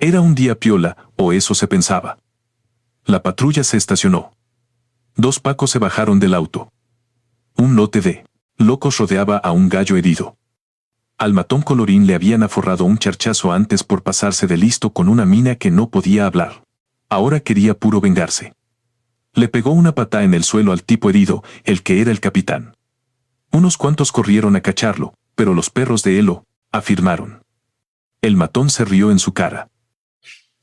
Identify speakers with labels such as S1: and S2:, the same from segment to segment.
S1: Era un día piola, o eso se pensaba. La patrulla se estacionó. 2 pacos se bajaron del auto. Un lote de locos rodeaba a un gallo herido. Al matón colorín le habían aforrado un charchazo antes por pasarse de listo con una mina que no podía hablar. Ahora quería puro vengarse. Le pegó una patada en el suelo al tipo herido, el que era el capitán. Unos cuantos corrieron a cacharlo, pero los perros de él lo afirmaron. El matón se rió en su cara.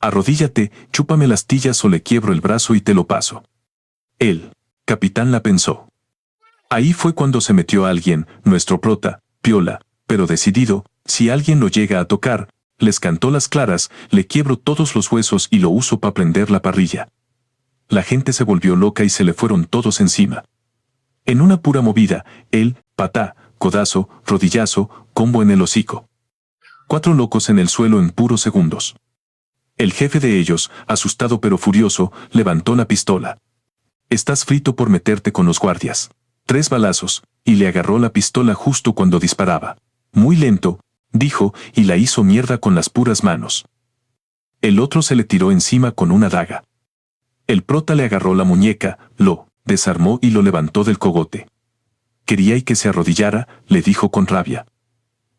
S1: Arrodíllate, chúpame las tillas o le quiebro el brazo y te lo paso. El capitán la pensó. Ahí fue cuando se metió alguien, nuestro prota, piola, pero decidido, si alguien lo llega a tocar, les cantó las claras, le quiebro todos los huesos y lo uso para prender la parrilla. La gente se volvió loca y se le fueron todos encima. En una pura movida, él, patá, codazo, rodillazo, combo en el hocico. 4 locos en el suelo en puros segundos. El jefe de ellos, asustado pero furioso, levantó la pistola. Estás frito por meterte con los guardias. 3 balazos, y le agarró la pistola justo cuando disparaba. Muy lento, dijo, y la hizo mierda con las puras manos. El otro se le tiró encima con una daga. El prota le agarró la muñeca, lo desarmó y lo levantó del cogote. Quería que se arrodillara, le dijo con rabia.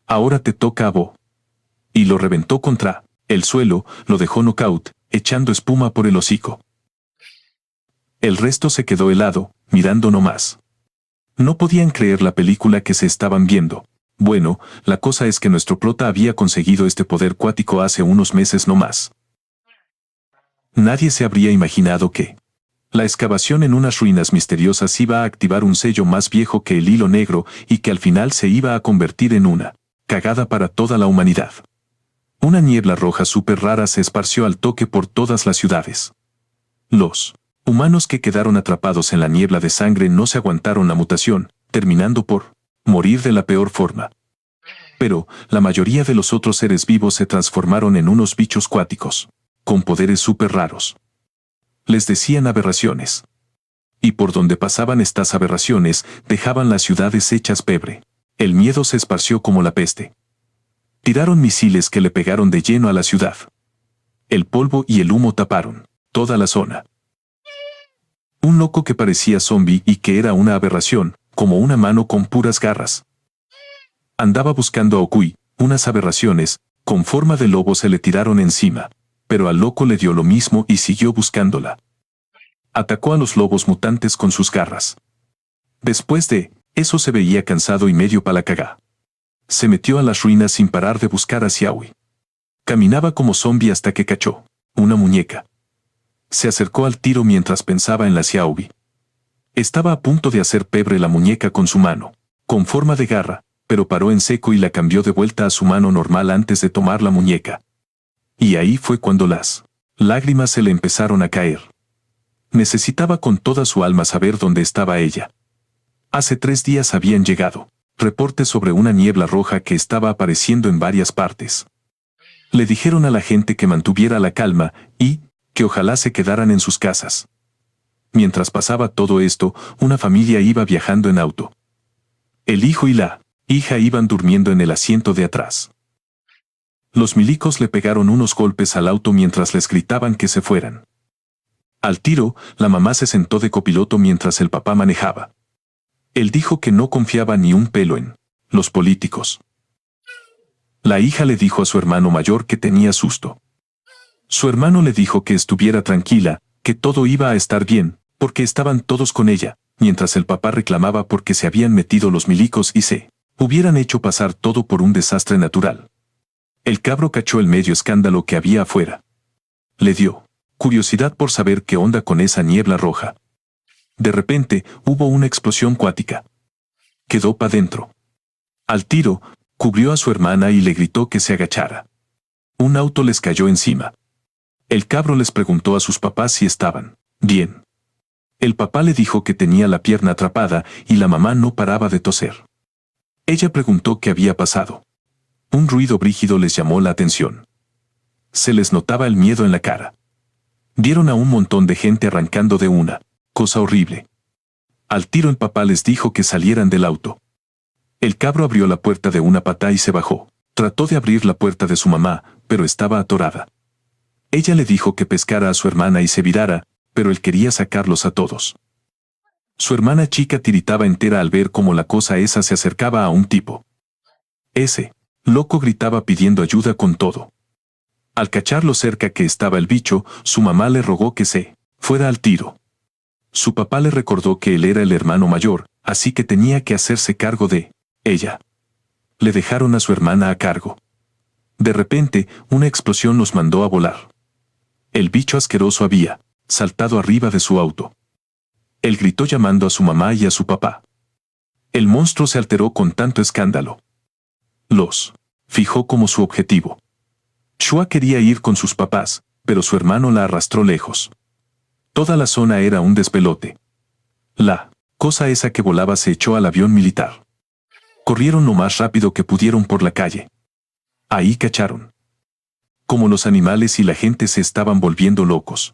S1: Ahora te toca a vos. Y lo reventó contra el suelo, lo dejó nocaut, echando espuma por el hocico. El resto se quedó helado, mirando nomás. No podían creer la película que se estaban viendo. Bueno, la cosa es que nuestro prota había conseguido este poder cuático hace unos meses nomás. Nadie se habría imaginado que la excavación en unas ruinas misteriosas iba a activar un sello más viejo que el hilo negro y que al final se iba a convertir en una cagada para toda la humanidad. Una niebla roja súper rara se esparció al toque por todas las ciudades. Los humanos que quedaron atrapados en la niebla de sangre no se aguantaron la mutación, terminando por morir de la peor forma. Pero la mayoría de los otros seres vivos se transformaron en unos bichos cuáticos, con poderes súper raros. Les decían aberraciones. Y por donde pasaban estas aberraciones, dejaban las ciudades hechas pebre. El miedo se esparció como la peste. Tiraron misiles que le pegaron de lleno a la ciudad. El polvo y el humo taparon toda la zona. Un loco que parecía zombie y que era una aberración, como una mano con puras garras. Andaba buscando a Okui, unas aberraciones, con forma de lobo se le tiraron encima, pero al loco le dio lo mismo y siguió buscándola. Atacó a los lobos mutantes con sus garras. Después de eso se veía cansado y medio pa' la cagá. Se metió a las ruinas sin parar de buscar a Xiaoyi. Caminaba como zombie hasta que cachó una muñeca. Se acercó al tiro mientras pensaba en la Xiaobi. Estaba a punto de hacer pebre la muñeca con su mano, con forma de garra, pero paró en seco y la cambió de vuelta a su mano normal antes de tomar la muñeca. Y ahí fue cuando las lágrimas se le empezaron a caer. Necesitaba con toda su alma saber dónde estaba ella. Hace 3 días habían llegado reportes sobre una niebla roja que estaba apareciendo en varias partes. Le dijeron a la gente que mantuviera la calma y que ojalá se quedaran en sus casas. Mientras pasaba todo esto, una familia iba viajando en auto. El hijo y la hija iban durmiendo en el asiento de atrás. Los milicos le pegaron unos golpes al auto mientras les gritaban que se fueran. Al tiro, la mamá se sentó de copiloto mientras el papá manejaba. Él dijo que no confiaba ni un pelo en los políticos. La hija le dijo a su hermano mayor que tenía susto. Su hermano le dijo que estuviera tranquila, que todo iba a estar bien, porque estaban todos con ella, mientras el papá reclamaba porque se habían metido los milicos y se hubieran hecho pasar todo por un desastre natural. El cabro cachó el medio escándalo que había afuera. Le dio curiosidad por saber qué onda con esa niebla roja. De repente, hubo una explosión cuática. Quedó pa' dentro. Al tiro, cubrió a su hermana y le gritó que se agachara. Un auto les cayó encima. El cabro les preguntó a sus papás si estaban bien. El papá le dijo que tenía la pierna atrapada y la mamá no paraba de toser. Ella preguntó qué había pasado. Un ruido brígido les llamó la atención. Se les notaba el miedo en la cara. Vieron a un montón de gente arrancando de una cosa horrible. Al tiro el papá les dijo que salieran del auto. El cabro abrió la puerta de una patada y se bajó. Trató de abrir la puerta de su mamá, pero estaba atorada. Ella le dijo que pescara a su hermana y se virara, pero él quería sacarlos a todos. Su hermana chica tiritaba entera al ver cómo la cosa esa se acercaba a un tipo. Ese loco gritaba pidiendo ayuda con todo. Al cachar lo cerca que estaba el bicho, su mamá le rogó que se fuera al tiro. Su papá le recordó que él era el hermano mayor, así que tenía que hacerse cargo de ella. Le dejaron a su hermana a cargo. De repente, una explosión los mandó a volar. El bicho asqueroso había saltado arriba de su auto. Él gritó llamando a su mamá y a su papá. El monstruo se alteró con tanto escándalo. Los fijó como su objetivo. Shua quería ir con sus papás, pero su hermano la arrastró lejos. Toda la zona era un despelote. La cosa esa que volaba se echó al avión militar. Corrieron lo más rápido que pudieron por la calle. Ahí cacharon como los animales y la gente se estaban volviendo locos.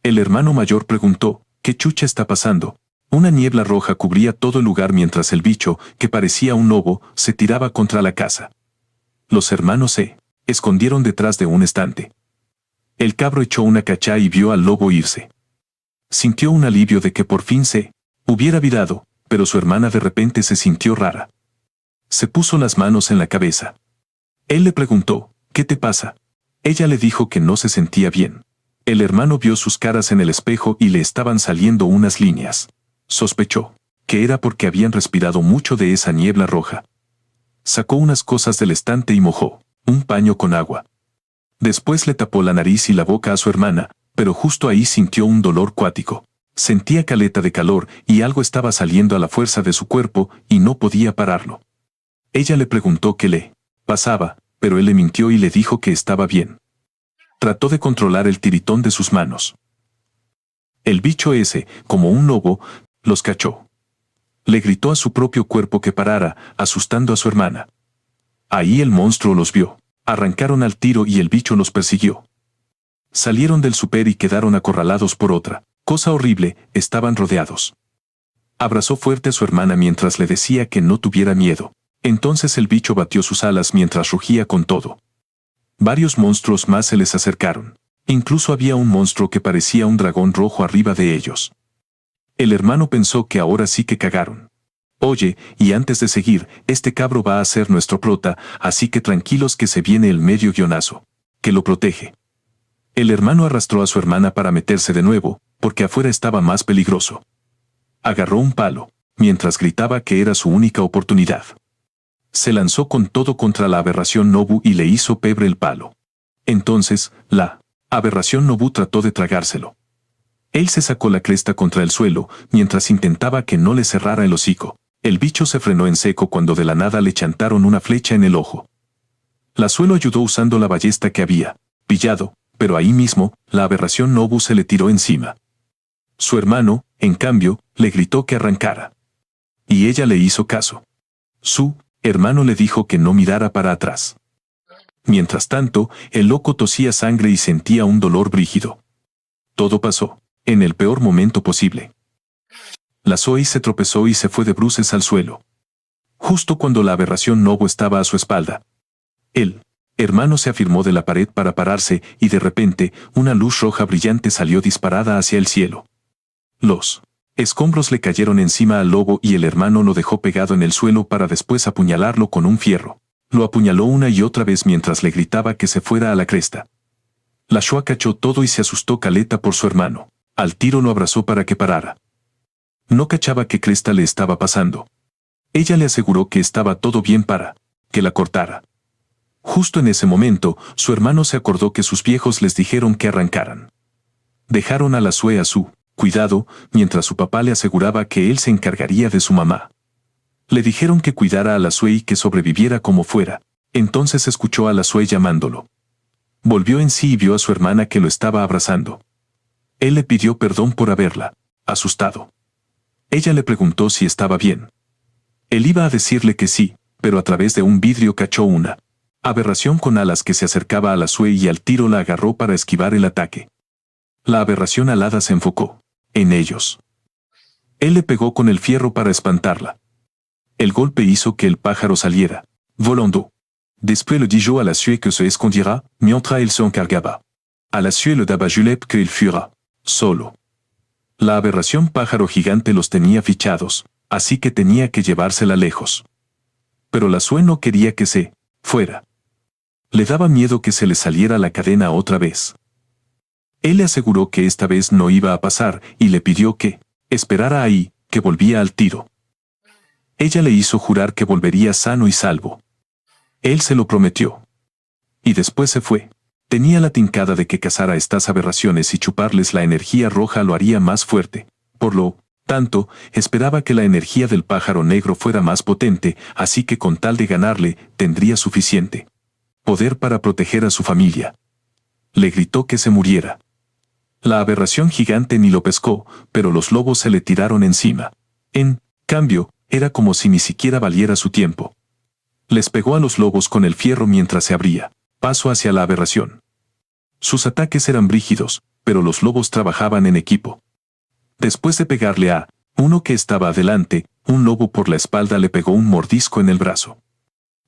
S1: El hermano mayor preguntó, ¿qué chucha está pasando? Una niebla roja cubría todo el lugar mientras el bicho, que parecía un lobo, se tiraba contra la casa. Los hermanos se escondieron detrás de un estante. El cabro echó una cachá y vio al lobo irse. Sintió un alivio de que por fin se hubiera virado, pero su hermana de repente se sintió rara. Se puso las manos en la cabeza. Él le preguntó, ¿qué te pasa? Ella le dijo que no se sentía bien. El hermano vio sus caras en el espejo y le estaban saliendo unas líneas. Sospechó que era porque habían respirado mucho de esa niebla roja. Sacó unas cosas del estante y mojó un paño con agua. Después le tapó la nariz y la boca a su hermana, pero justo ahí sintió un dolor cuático. Sentía caleta de calor y algo estaba saliendo a la fuerza de su cuerpo y no podía pararlo. Ella le preguntó qué le pasaba, pero él le mintió y le dijo que estaba bien. Trató de controlar el tiritón de sus manos. El bicho ese, como un lobo, los cachó. Le gritó a su propio cuerpo que parara, asustando a su hermana. Ahí el monstruo los vio. Arrancaron al tiro y el bicho los persiguió. Salieron del súper y quedaron acorralados por otra cosa horrible, estaban rodeados. Abrazó fuerte a su hermana mientras le decía que no tuviera miedo. Entonces el bicho batió sus alas mientras rugía con todo. Varios monstruos más se les acercaron. Incluso había un monstruo que parecía un dragón rojo arriba de ellos. El hermano pensó que ahora sí que cagaron. Oye, y antes de seguir, este cabro va a ser nuestro prota, así que tranquilos que se viene el medio guionazo, que lo protege. El hermano arrastró a su hermana para meterse de nuevo, porque afuera estaba más peligroso. Agarró un palo, mientras gritaba que era su única oportunidad. Se lanzó con todo contra la aberración Nobu y le hizo pebre el palo. Entonces, la aberración Nobu trató de tragárselo. Él se sacó la cresta contra el suelo, mientras intentaba que no le cerrara el hocico. El bicho se frenó en seco cuando de la nada le chantaron una flecha en el ojo. La suelo ayudó usando la ballesta que había pillado, pero ahí mismo, la aberración Nobu se le tiró encima. Su hermano, en cambio, le gritó que arrancara. Y ella le hizo caso. Su hermano le dijo que no mirara para atrás. Mientras tanto, el loco tosía sangre y sentía un dolor brígido. Todo pasó en el peor momento posible. La Zoe se tropezó y se fue de bruces al suelo. Justo cuando la aberración Nobu estaba a su espalda. El hermano se afirmó de la pared para pararse y de repente, una luz roja brillante salió disparada hacia el cielo. Los escombros le cayeron encima al lobo y el hermano lo dejó pegado en el suelo para después apuñalarlo con un fierro. Lo apuñaló una y otra vez mientras le gritaba que se fuera a la cresta. La Shua cachó todo y se asustó caleta por su hermano. Al tiro lo abrazó para que parara. No cachaba qué cresta le estaba pasando. Ella le aseguró que estaba todo bien para que la cortara. Justo en ese momento, su hermano se acordó que sus viejos les dijeron que arrancaran. Dejaron a la Sue a su cuidado, mientras su papá le aseguraba que él se encargaría de su mamá. Le dijeron que cuidara a la Sue y que sobreviviera como fuera. Entonces escuchó a la Sue llamándolo. Volvió en sí y vio a su hermana que lo estaba abrazando. Él le pidió perdón por haberla asustado. Ella le preguntó si estaba bien. Él iba a decirle que sí, pero a través de un vidrio cachó una aberración con alas que se acercaba a la Sue y al tiro la agarró para esquivar el ataque. La aberración alada se enfocó en ellos. Él le pegó con el fierro para espantarla. El golpe hizo que el pájaro saliera volando. Después le dijo a la Sue que se escondiera mientras él se encargaba. A la cielo daba Julep que il fuera solo. La aberración pájaro gigante los tenía fichados, así que tenía que llevársela lejos. Pero la Sue no quería que se fuera. Le daba miedo que se le saliera la cadena otra vez. Él le aseguró que esta vez no iba a pasar y le pidió que esperara ahí, que volvía al tiro. Ella le hizo jurar que volvería sano y salvo. Él se lo prometió. Y después se fue. Tenía la tincada de que cazar a estas aberraciones y chuparles la energía roja lo haría más fuerte. Por lo tanto, esperaba que la energía del pájaro negro fuera más potente, así que con tal de ganarle, tendría suficiente poder para proteger a su familia. Le gritó que se muriera. La aberración gigante ni lo pescó, pero los lobos se le tiraron encima. En cambio, era como si ni siquiera valiera su tiempo. Les pegó a los lobos con el fierro mientras se abría paso hacia la aberración. Sus ataques eran brígidos, pero los lobos trabajaban en equipo. Después de pegarle a uno que estaba adelante, un lobo por la espalda le pegó un mordisco en el brazo.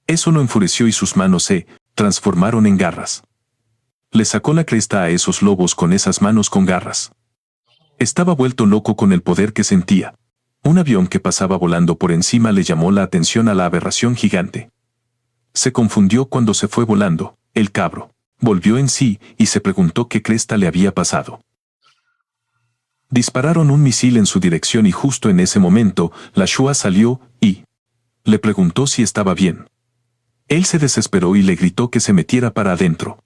S1: Eso lo enfureció y sus manos se transformaron en garras. Le sacó la cresta a esos lobos con esas manos con garras. Estaba vuelto loco con el poder que sentía. Un avión que pasaba volando por encima le llamó la atención a la aberración gigante. Se confundió cuando se fue volando. El cabro volvió en sí y se preguntó qué cresta le había pasado. Dispararon un misil en su dirección y justo en ese momento, la Shua salió y le preguntó si estaba bien. Él se desesperó y le gritó que se metiera para adentro.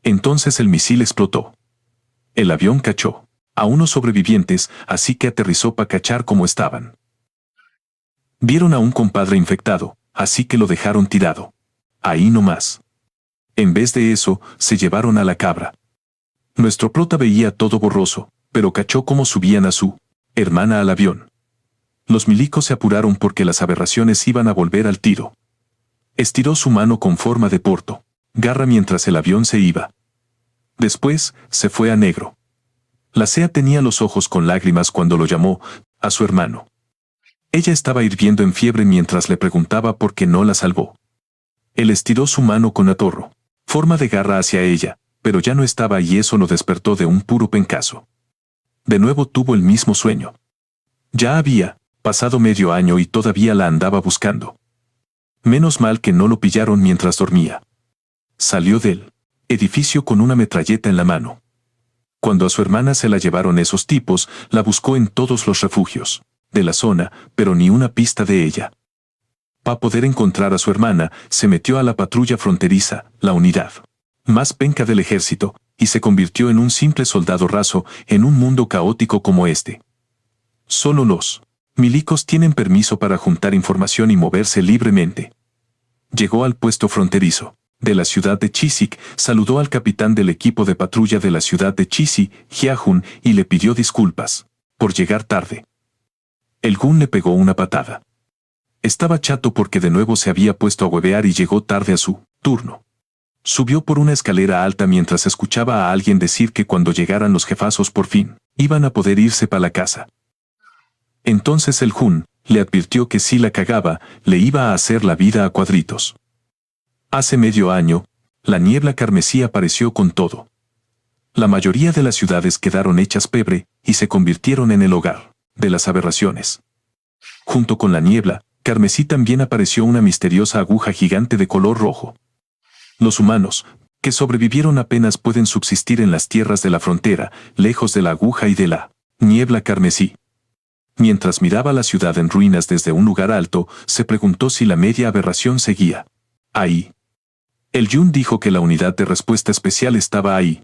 S1: Entonces el misil explotó. El avión cachó a unos sobrevivientes, así que aterrizó para cachar como estaban. Vieron a un compadre infectado, así que lo dejaron tirado. Ahí nomás. En vez de eso, se llevaron a la cabra. Nuestro prota veía todo borroso, pero cachó cómo subían a su hermana al avión. Los milicos se apuraron porque las aberraciones iban a volver al tiro. Estiró su mano con forma de porto garra mientras el avión se iba. Después, se fue a negro. La Sea tenía los ojos con lágrimas cuando lo llamó a su hermano. Ella estaba hirviendo en fiebre mientras le preguntaba por qué no la salvó. Él estiró su mano con atorro, forma de garra hacia ella, pero ya no estaba y eso lo despertó de un puro pencazo. De nuevo tuvo el mismo sueño. Ya había pasado medio año y todavía la andaba buscando. Menos mal que no lo pillaron mientras dormía. Salió del edificio con una metralleta en la mano. Cuando a su hermana se la llevaron esos tipos, la buscó en todos los refugios de la zona, pero ni una pista de ella. Para poder encontrar a su hermana, se metió a la patrulla fronteriza, la unidad más penca del ejército, y se convirtió en un simple soldado raso en un mundo caótico como este. Solo los milicos tienen permiso para juntar información y moverse libremente. Llegó al puesto fronterizo de la ciudad de Chisik, saludó al capitán del equipo de patrulla de la ciudad de Chisi, Hyahun, y le pidió disculpas por llegar tarde. El Gun le pegó una patada. Estaba chato porque de nuevo se había puesto a huevear y llegó tarde a su turno. Subió por una escalera alta mientras escuchaba a alguien decir que cuando llegaran los jefazos por fin, iban a poder irse para la casa. Entonces el Gun le advirtió que si la cagaba, le iba a hacer la vida a cuadritos. Hace medio año, la niebla carmesí apareció con todo. La mayoría de las ciudades quedaron hechas pebre y se convirtieron en el hogar de las aberraciones. Junto con la niebla carmesí también apareció una misteriosa aguja gigante de color rojo. Los humanos, que sobrevivieron apenas pueden subsistir en las tierras de la frontera, lejos de la aguja y de la niebla carmesí. Mientras miraba la ciudad en ruinas desde un lugar alto, se preguntó si la media aberración seguía ahí. El Yun dijo que la unidad de respuesta especial estaba ahí.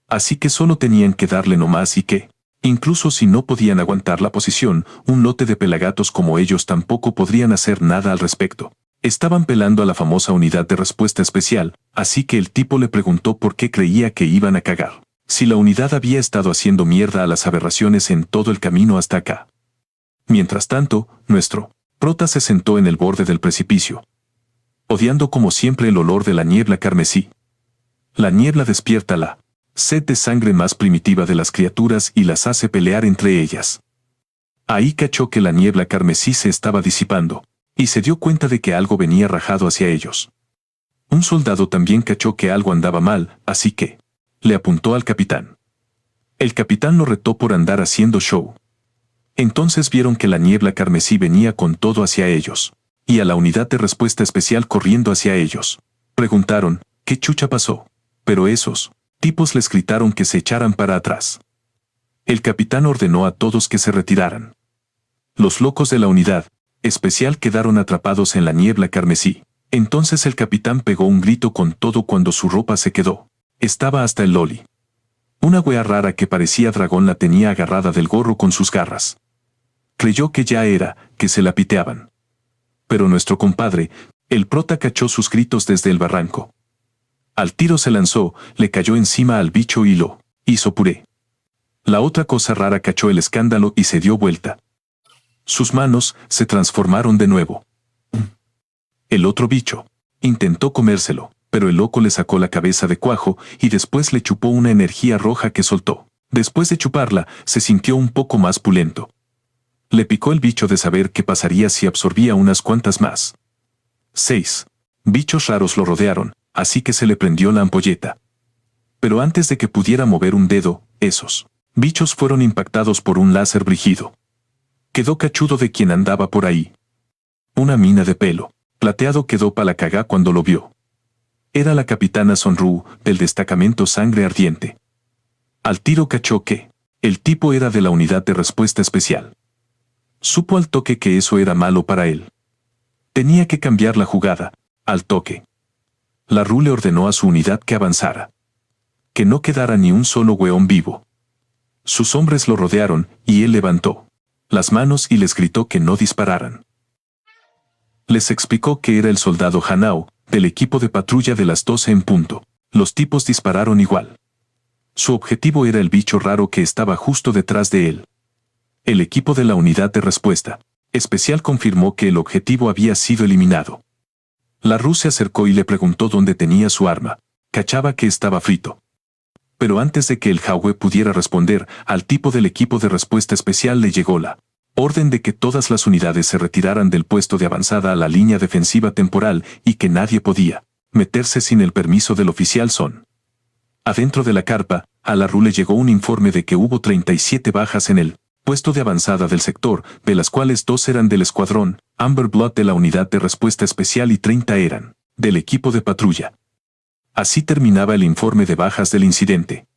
S1: Así que solo tenían que darle nomás y que, incluso si no podían aguantar la posición, un lote de pelagatos como ellos tampoco podrían hacer nada al respecto. Estaban pelando a la famosa unidad de respuesta especial, así que el tipo le preguntó por qué creía que iban a cagar. Si la unidad había estado haciendo mierda a las aberraciones en todo el camino hasta acá. Mientras tanto, nuestro prota se sentó en el borde del precipicio, odiando como siempre el olor de la niebla carmesí. La niebla despierta la sed de sangre más primitiva de las criaturas y las hace pelear entre ellas. Ahí cachó que la niebla carmesí se estaba disipando, y se dio cuenta de que algo venía rajado hacia ellos. Un soldado también cachó que algo andaba mal, así que Le apuntó al capitán. El capitán lo retó por andar haciendo show. Entonces vieron que la niebla carmesí venía con todo hacia ellos, y a la unidad de respuesta especial corriendo hacia ellos. Preguntaron, ¿qué chucha pasó? Pero esos tipos les gritaron que se echaran para atrás. El capitán ordenó a todos que se retiraran. Los locos de la unidad especial quedaron atrapados en la niebla carmesí. Entonces el capitán pegó un grito con todo cuando su ropa se quedó. Estaba hasta el loli. Una wea rara que parecía dragón la tenía agarrada del gorro con sus garras. Creyó que ya era, que se la piteaban. Pero nuestro compadre, el prota, cachó sus gritos desde el barranco. Al tiro se lanzó, le cayó encima al bicho y lo hizo puré. La otra cosa rara cachó el escándalo y se dio vuelta. Sus manos se transformaron de nuevo. El otro bicho intentó comérselo, pero el loco le sacó la cabeza de cuajo y después le chupó una energía roja que soltó. Después de chuparla, se sintió un poco más pulento. Le picó el bicho de saber qué pasaría si absorbía unas cuantas más. 6 bichos raros lo rodearon, así que se le prendió la ampolleta. Pero antes de que pudiera mover un dedo, esos bichos fueron impactados por un láser brígido. Quedó cachudo de quien andaba por ahí. Una mina de pelo plateado quedó pa' la cagá cuando lo vio. Era la capitana Sonru, del destacamento Sangre Ardiente. Al tiro cachó que el tipo era de la unidad de respuesta especial. Supo al toque que eso era malo para él. Tenía que cambiar la jugada, al toque. La Ru le ordenó a su unidad que avanzara. Que no quedara ni un solo hueón vivo. Sus hombres lo rodearon, y él levantó las manos y les gritó que no dispararan. Les explicó que era el soldado Hanao, del equipo de patrulla de las 12 en punto. Los tipos dispararon igual. Su objetivo era el bicho raro que estaba justo detrás de él. El equipo de la unidad de respuesta especial confirmó que el objetivo había sido eliminado. La Ru se acercó y le preguntó dónde tenía su arma. Cachaba que estaba frito. Pero antes de que el Jaue pudiera responder, al tipo del equipo de respuesta especial le llegó la orden de que todas las unidades se retiraran del puesto de avanzada a la línea defensiva temporal y que nadie podía meterse sin el permiso del oficial Son. Adentro de la carpa, a la Ru le llegó un informe de que hubo 37 bajas en el puesto de avanzada del sector, de las cuales 2 eran del escuadrón Amber Blood de la unidad de respuesta especial y 30 eran del equipo de patrulla. Así terminaba el informe de bajas del incidente.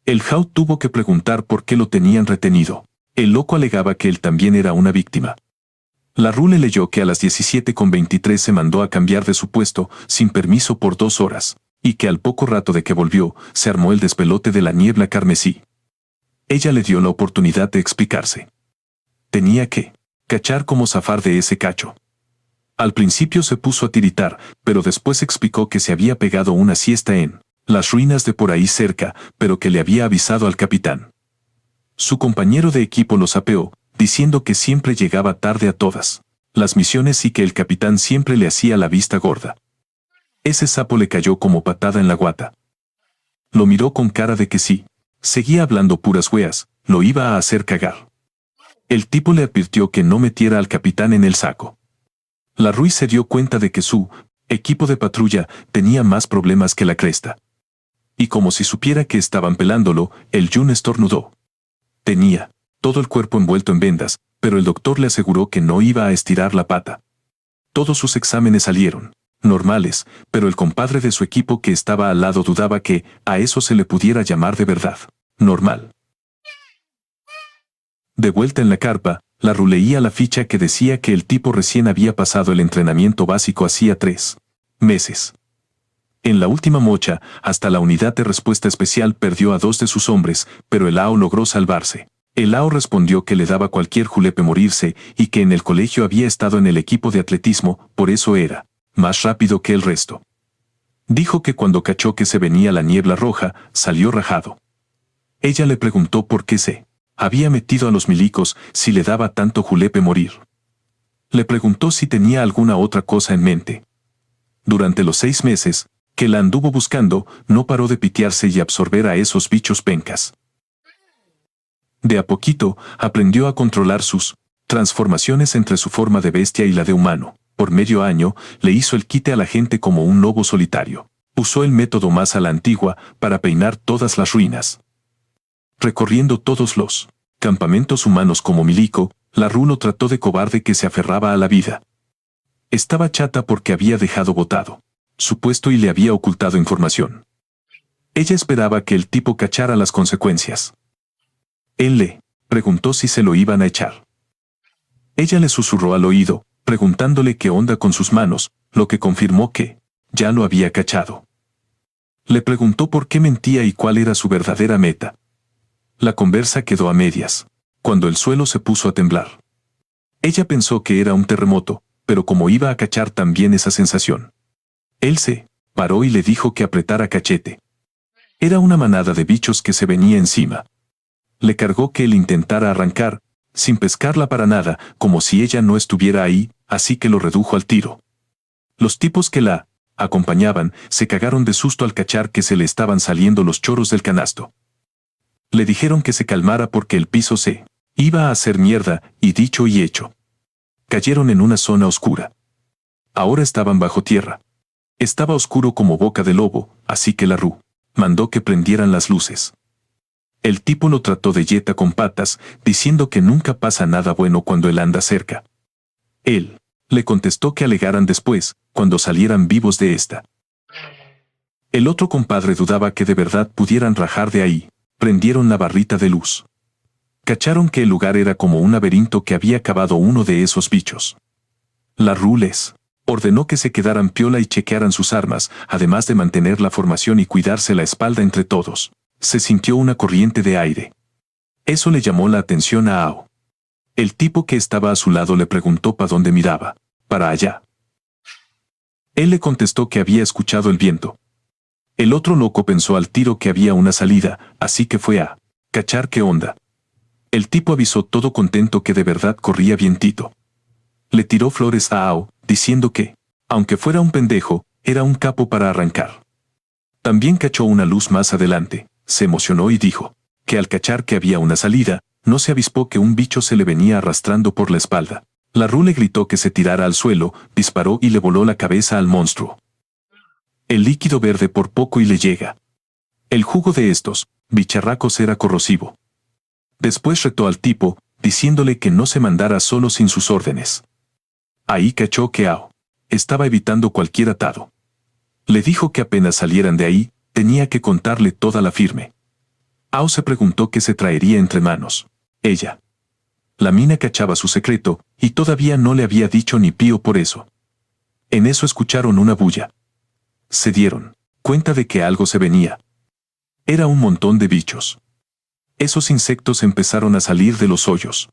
S1: El Jau tuvo que preguntar por qué lo tenían retenido. El loco alegaba que él también era una víctima. La Ru le leyó que a las 17:23 se mandó a cambiar de su puesto sin permiso por 2 horas, y que al poco rato de que volvió, se armó el despelote de la niebla carmesí. Ella le dio la oportunidad de explicarse. Tenía que cachar cómo zafar de ese cacho. Al principio se puso a tiritar, pero después explicó que se había pegado una siesta en las ruinas de por ahí cerca, pero que le había avisado al capitán. Su compañero de equipo lo sapeó, diciendo que siempre llegaba tarde a todas las misiones y que el capitán siempre le hacía la vista gorda. Ese sapo le cayó como patada en la guata. Lo miró con cara de que sí, seguía hablando puras weas, lo iba a hacer cagar. El tipo le advirtió que no metiera al capitán en el saco. La Rui se dio cuenta de que su equipo de patrulla tenía más problemas que la cresta. Y como si supiera que estaban pelándolo, el Jun estornudó. Tenía todo el cuerpo envuelto en vendas, pero el doctor le aseguró que no iba a estirar la pata. Todos sus exámenes salieron normales, pero el compadre de su equipo que estaba al lado dudaba que a eso se le pudiera llamar de verdad normal. De vuelta en la carpa, la Ru leía la ficha que decía que el tipo recién había pasado el entrenamiento básico hacía 3 meses. En la última mocha, hasta la unidad de respuesta especial perdió a 2 de sus hombres, pero el AO logró salvarse. El AO respondió que le daba cualquier julepe morirse y que en el colegio había estado en el equipo de atletismo, por eso era más rápido que el resto. Dijo que cuando cachó que se venía la niebla roja, salió rajado. Ella le preguntó por qué se había metido a los milicos si le daba tanto julepe morir. Le preguntó si tenía alguna otra cosa en mente. Durante los 6 meses que la anduvo buscando, no paró de pitearse y absorber a esos bichos pencas. De a poquito, aprendió a controlar sus transformaciones entre su forma de bestia y la de humano. Por medio año, le hizo el quite a la gente como un lobo solitario. Usó el método más a la antigua para peinar todas las ruinas. Recorriendo todos los campamentos humanos como Milico, la Ru lo trató de cobarde que se aferraba a la vida. Estaba chata porque había dejado botado su puesto y le había ocultado información. Ella esperaba que el tipo cachara las consecuencias. Él le preguntó si se lo iban a echar. Ella le susurró al oído, preguntándole qué onda con sus manos, lo que confirmó que ya lo había cachado. Le preguntó por qué mentía y cuál era su verdadera meta. La conversa quedó a medias, cuando el suelo se puso a temblar. Ella pensó que era un terremoto, pero como iba a cachar también esa sensación. Él se paró y le dijo que apretara cachete. Era una manada de bichos que se venía encima. Le cargó que él intentara arrancar, sin pescarla para nada, como si ella no estuviera ahí, así que lo redujo al tiro. Los tipos que la acompañaban se cagaron de susto al cachar que se le estaban saliendo los choros del canasto. Le dijeron que se calmara porque el piso se iba a hacer mierda, y dicho y hecho. Cayeron en una zona oscura. Ahora estaban bajo tierra. Estaba oscuro como boca de lobo, así que la Ru mandó que prendieran las luces. El tipo lo trató de yeta con patas, diciendo que nunca pasa nada bueno cuando él anda cerca. Él le contestó que alegaran después, cuando salieran vivos de esta. El otro compadre dudaba que de verdad pudieran rajar de ahí. Prendieron la barrita de luz. Cacharon que el lugar era como un laberinto que había cavado uno de esos bichos. La Ru les ordenó que se quedaran piola y chequearan sus armas, además de mantener la formación y cuidarse la espalda entre todos. Se sintió una corriente de aire. Eso le llamó la atención a Ao. El tipo que estaba a su lado le preguntó para dónde miraba. Para allá. Él le contestó que había escuchado el viento. El otro loco pensó al tiro que había una salida, así que fue a cachar qué onda. El tipo avisó todo contento que de verdad corría vientito. Le tiró flores a Ao, diciendo que, aunque fuera un pendejo, era un capo para arrancar. También cachó una luz más adelante, se emocionó y dijo que al cachar que había una salida, no se avispó que un bicho se le venía arrastrando por la espalda. La Ru le gritó que se tirara al suelo, disparó y le voló la cabeza al monstruo. El líquido verde por poco y le llega. El jugo de estos bicharracos era corrosivo. Después retó al tipo, diciéndole que no se mandara solo sin sus órdenes. Ahí cachó que Ao estaba evitando cualquier atado. Le dijo que apenas salieran de ahí, tenía que contarle toda la firme. Ao se preguntó qué se traería entre manos. Ella. La mina cachaba su secreto, y todavía no le había dicho ni pío por eso. En eso escucharon una bulla. Se dieron cuenta de que algo se venía. Era un montón de bichos. Esos insectos empezaron a salir de los hoyos.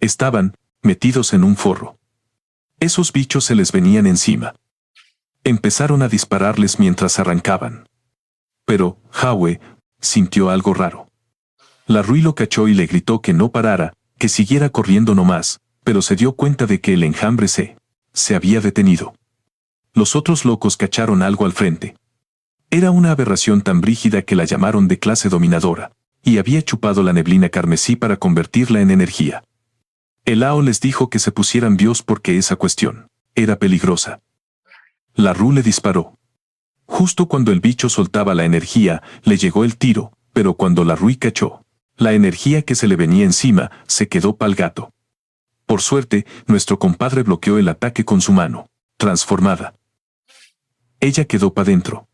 S1: Estaban metidos en un forro. Esos bichos se les venían encima. Empezaron a dispararles mientras arrancaban. Pero, Howe sintió algo raro. La Ru lo cachó y le gritó que no parara, que siguiera corriendo nomás, pero se dio cuenta de que el enjambre se había detenido. Los otros locos cacharon algo al frente. Era una aberración tan brígida que la llamaron de clase dominadora, y había chupado la neblina carmesí para convertirla en energía. El Ao les dijo que se pusieran vivos porque esa cuestión era peligrosa. La Ru le disparó. Justo cuando el bicho soltaba la energía, le llegó el tiro, pero cuando la Ru cachó la energía que se le venía encima, se quedó pa'l gato. Por suerte, nuestro compadre bloqueó el ataque con su mano transformada. Ella quedó pa' dentro.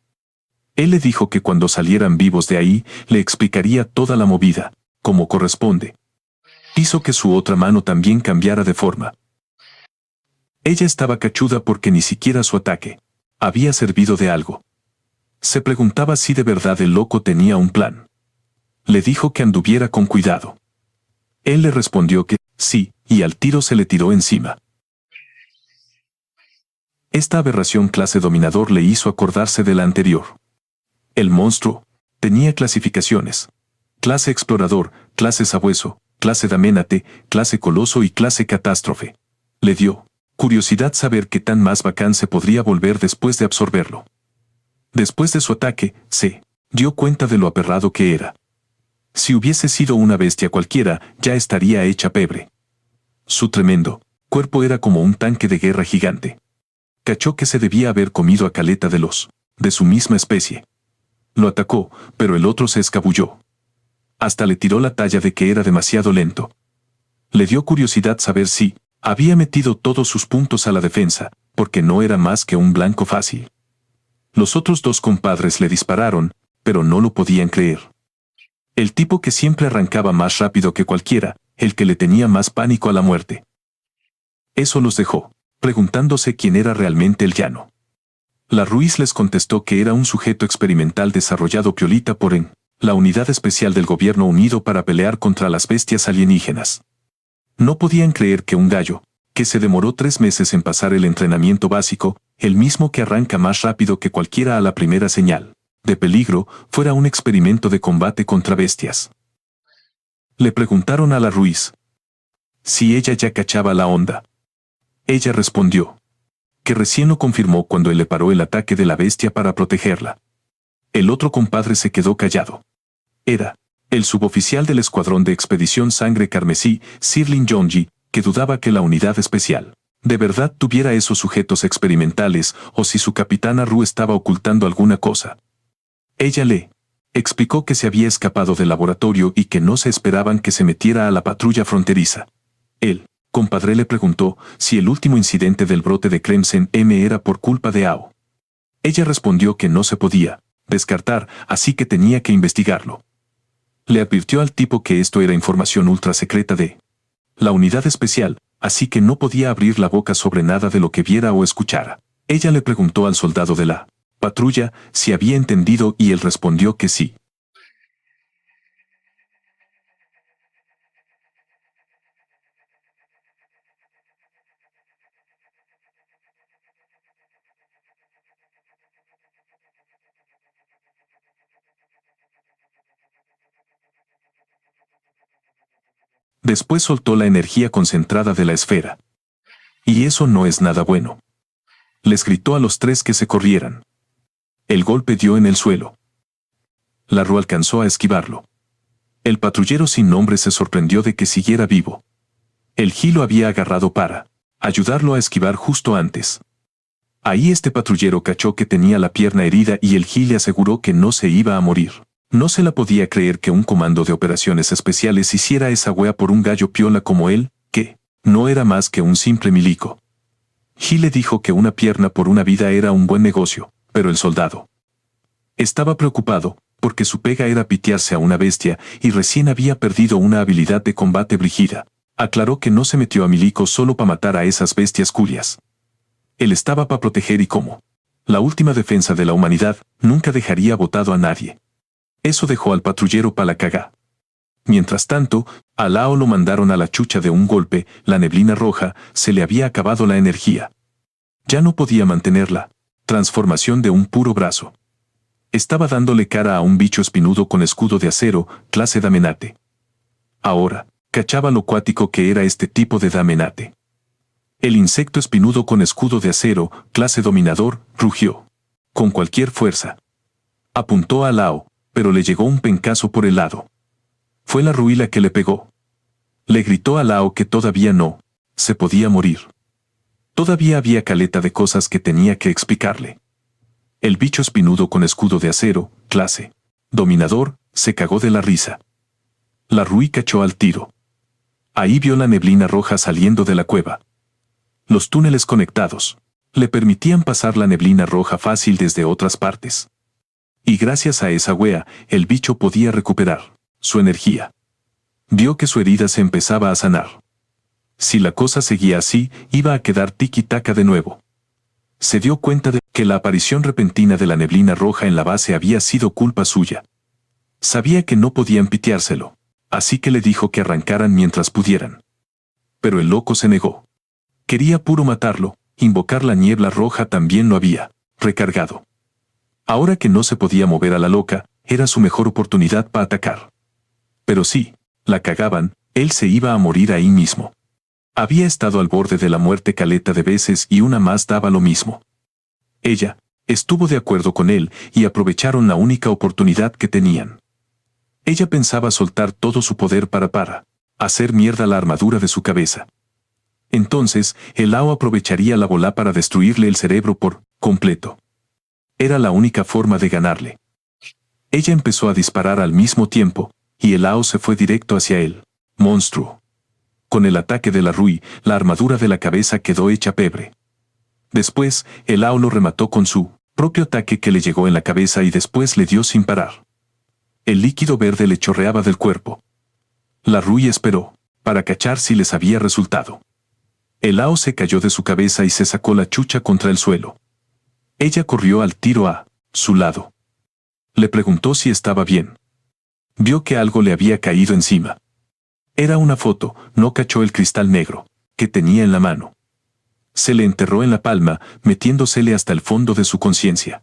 S1: Él le dijo que cuando salieran vivos de ahí, le explicaría toda la movida, como corresponde. Hizo que su otra mano también cambiara de forma. Ella estaba cachuda porque ni siquiera su ataque había servido de algo. Se preguntaba si de verdad el loco tenía un plan. Le dijo que anduviera con cuidado. Él le respondió que sí, y al tiro se le tiró encima. Esta aberración clase dominador le hizo acordarse de la anterior. El monstruo tenía clasificaciones. Clase explorador, clase sabueso, clase daménate, clase coloso y clase catástrofe. Le dio curiosidad saber qué tan más bacán se podría volver después de absorberlo. Después de su ataque, se dio cuenta de lo aperrado que era. Si hubiese sido una bestia cualquiera, ya estaría hecha pebre. Su tremendo cuerpo era como un tanque de guerra gigante. Cachó que se debía haber comido a caleta de los de su misma especie. Lo atacó, pero el otro se escabulló. Hasta le tiró la talla de que era demasiado lento. Le dio curiosidad saber si había metido todos sus puntos a la defensa, porque no era más que un blanco fácil. Los otros dos compadres le dispararon, pero no lo podían creer. El tipo que siempre arrancaba más rápido que cualquiera, el que le tenía más pánico a la muerte. Eso los dejó, preguntándose quién era realmente el llano. La Ruiz les contestó que era un sujeto experimental desarrollado piolita por la Unidad Especial del Gobierno Unido para pelear contra las bestias alienígenas. No podían creer que un gallo, que se demoró 3 meses en pasar el entrenamiento básico, el mismo que arranca más rápido que cualquiera a la primera señal de peligro, fuera un experimento de combate contra bestias. Le preguntaron a la Ruiz si ella ya cachaba la onda. Ella respondió que recién lo confirmó cuando él le paró el ataque de la bestia para protegerla. El otro compadre se quedó callado. Era el suboficial del escuadrón de expedición Sangre Carmesí, Sirlin Yonji, que dudaba que la unidad especial de verdad tuviera esos sujetos experimentales o si su capitana Ru estaba ocultando alguna cosa. Ella le explicó que se había escapado del laboratorio y que no se esperaban que se metiera a la patrulla fronteriza. El compadre le preguntó si el último incidente del brote de Clemson M era por culpa de AO. Ella respondió que no se podía descartar, así que tenía que investigarlo. Le advirtió al tipo que esto era información ultra secreta de la unidad especial, así que no podía abrir la boca sobre nada de lo que viera o escuchara. Ella le preguntó al soldado de la patrulla si había entendido y él respondió que sí. Después soltó la energía concentrada de la esfera. Y eso no es nada bueno. Les gritó a los 3 que se corrieran. El golpe dio en el suelo. La Ru alcanzó a esquivarlo. El patrullero sin nombre se sorprendió de que siguiera vivo. El Ji lo había agarrado para ayudarlo a esquivar justo antes. Ahí este patrullero cachó que tenía la pierna herida y el Ji le aseguró que no se iba a morir. No se la podía creer que un comando de operaciones especiales hiciera esa wea por un gallo piola como él, que no era más que un simple milico. Ji le dijo que una pierna por una vida era un buen negocio, pero el soldado estaba preocupado, porque su pega era pitearse a una bestia y recién había perdido una habilidad de combate brígida. Aclaró que no se metió a milico solo para matar a esas bestias curias. Él estaba para proteger y como la última defensa de la humanidad, nunca dejaría botado a nadie. Eso dejó al patrullero pa' la cagá. Mientras tanto, a Lao lo mandaron a la chucha de un golpe, la neblina roja, se le había acabado la energía. Ya no podía mantenerla. Transformación de un puro brazo. Estaba dándole cara a un bicho espinudo con escudo de acero, clase Damenate. Ahora, cachaba lo cuático que era este tipo de Damenate. El insecto espinudo con escudo de acero, clase Dominador, rugió. Con cualquier fuerza. Apuntó a Lao, pero le llegó un pencazo por el lado. Fue la Ruila que le pegó. Le gritó a Lao que todavía no se podía morir. Todavía había caleta de cosas que tenía que explicarle. El bicho espinudo con escudo de acero, clase Dominador, se cagó de la risa. La Rui cachó al tiro. Ahí vio la neblina roja saliendo de la cueva. Los túneles conectados le permitían pasar la neblina roja fácil desde otras partes. Y gracias a esa wea, el bicho podía recuperar su energía. Vio que su herida se empezaba a sanar. Si la cosa seguía así, iba a quedar tiki-taka de nuevo. Se dio cuenta de que la aparición repentina de la neblina roja en la base había sido culpa suya. Sabía que no podían piteárselo, así que le dijo que arrancaran mientras pudieran. Pero el loco se negó. Quería puro matarlo, invocar la niebla roja también lo había recargado. Ahora que no se podía mover a la loca, era su mejor oportunidad para atacar. Pero si la cagaban, él se iba a morir ahí mismo. Había estado al borde de la muerte caleta de veces y una más daba lo mismo. Ella estuvo de acuerdo con él y aprovecharon la única oportunidad que tenían. Ella pensaba soltar todo su poder para hacer mierda la armadura de su cabeza. Entonces, el Lao aprovecharía la bola para destruirle el cerebro por completo. Era la única forma de ganarle. Ella empezó a disparar al mismo tiempo, y el Lao se fue directo hacia él. Monstruo. Con el ataque de la Rui, la armadura de la cabeza quedó hecha pebre. Después, el Lao lo remató con su propio ataque que le llegó en la cabeza y después le dio sin parar. El líquido verde le chorreaba del cuerpo. La Rui esperó, para cachar si les había resultado. El Lao se cayó de su cabeza y se sacó la chucha contra el suelo. Ella corrió al tiro a su lado. Le preguntó si estaba bien. Vio que algo le había caído encima. Era una foto, no cachó el cristal negro, que tenía en la mano. Se le enterró en la palma, metiéndosele hasta el fondo de su conciencia.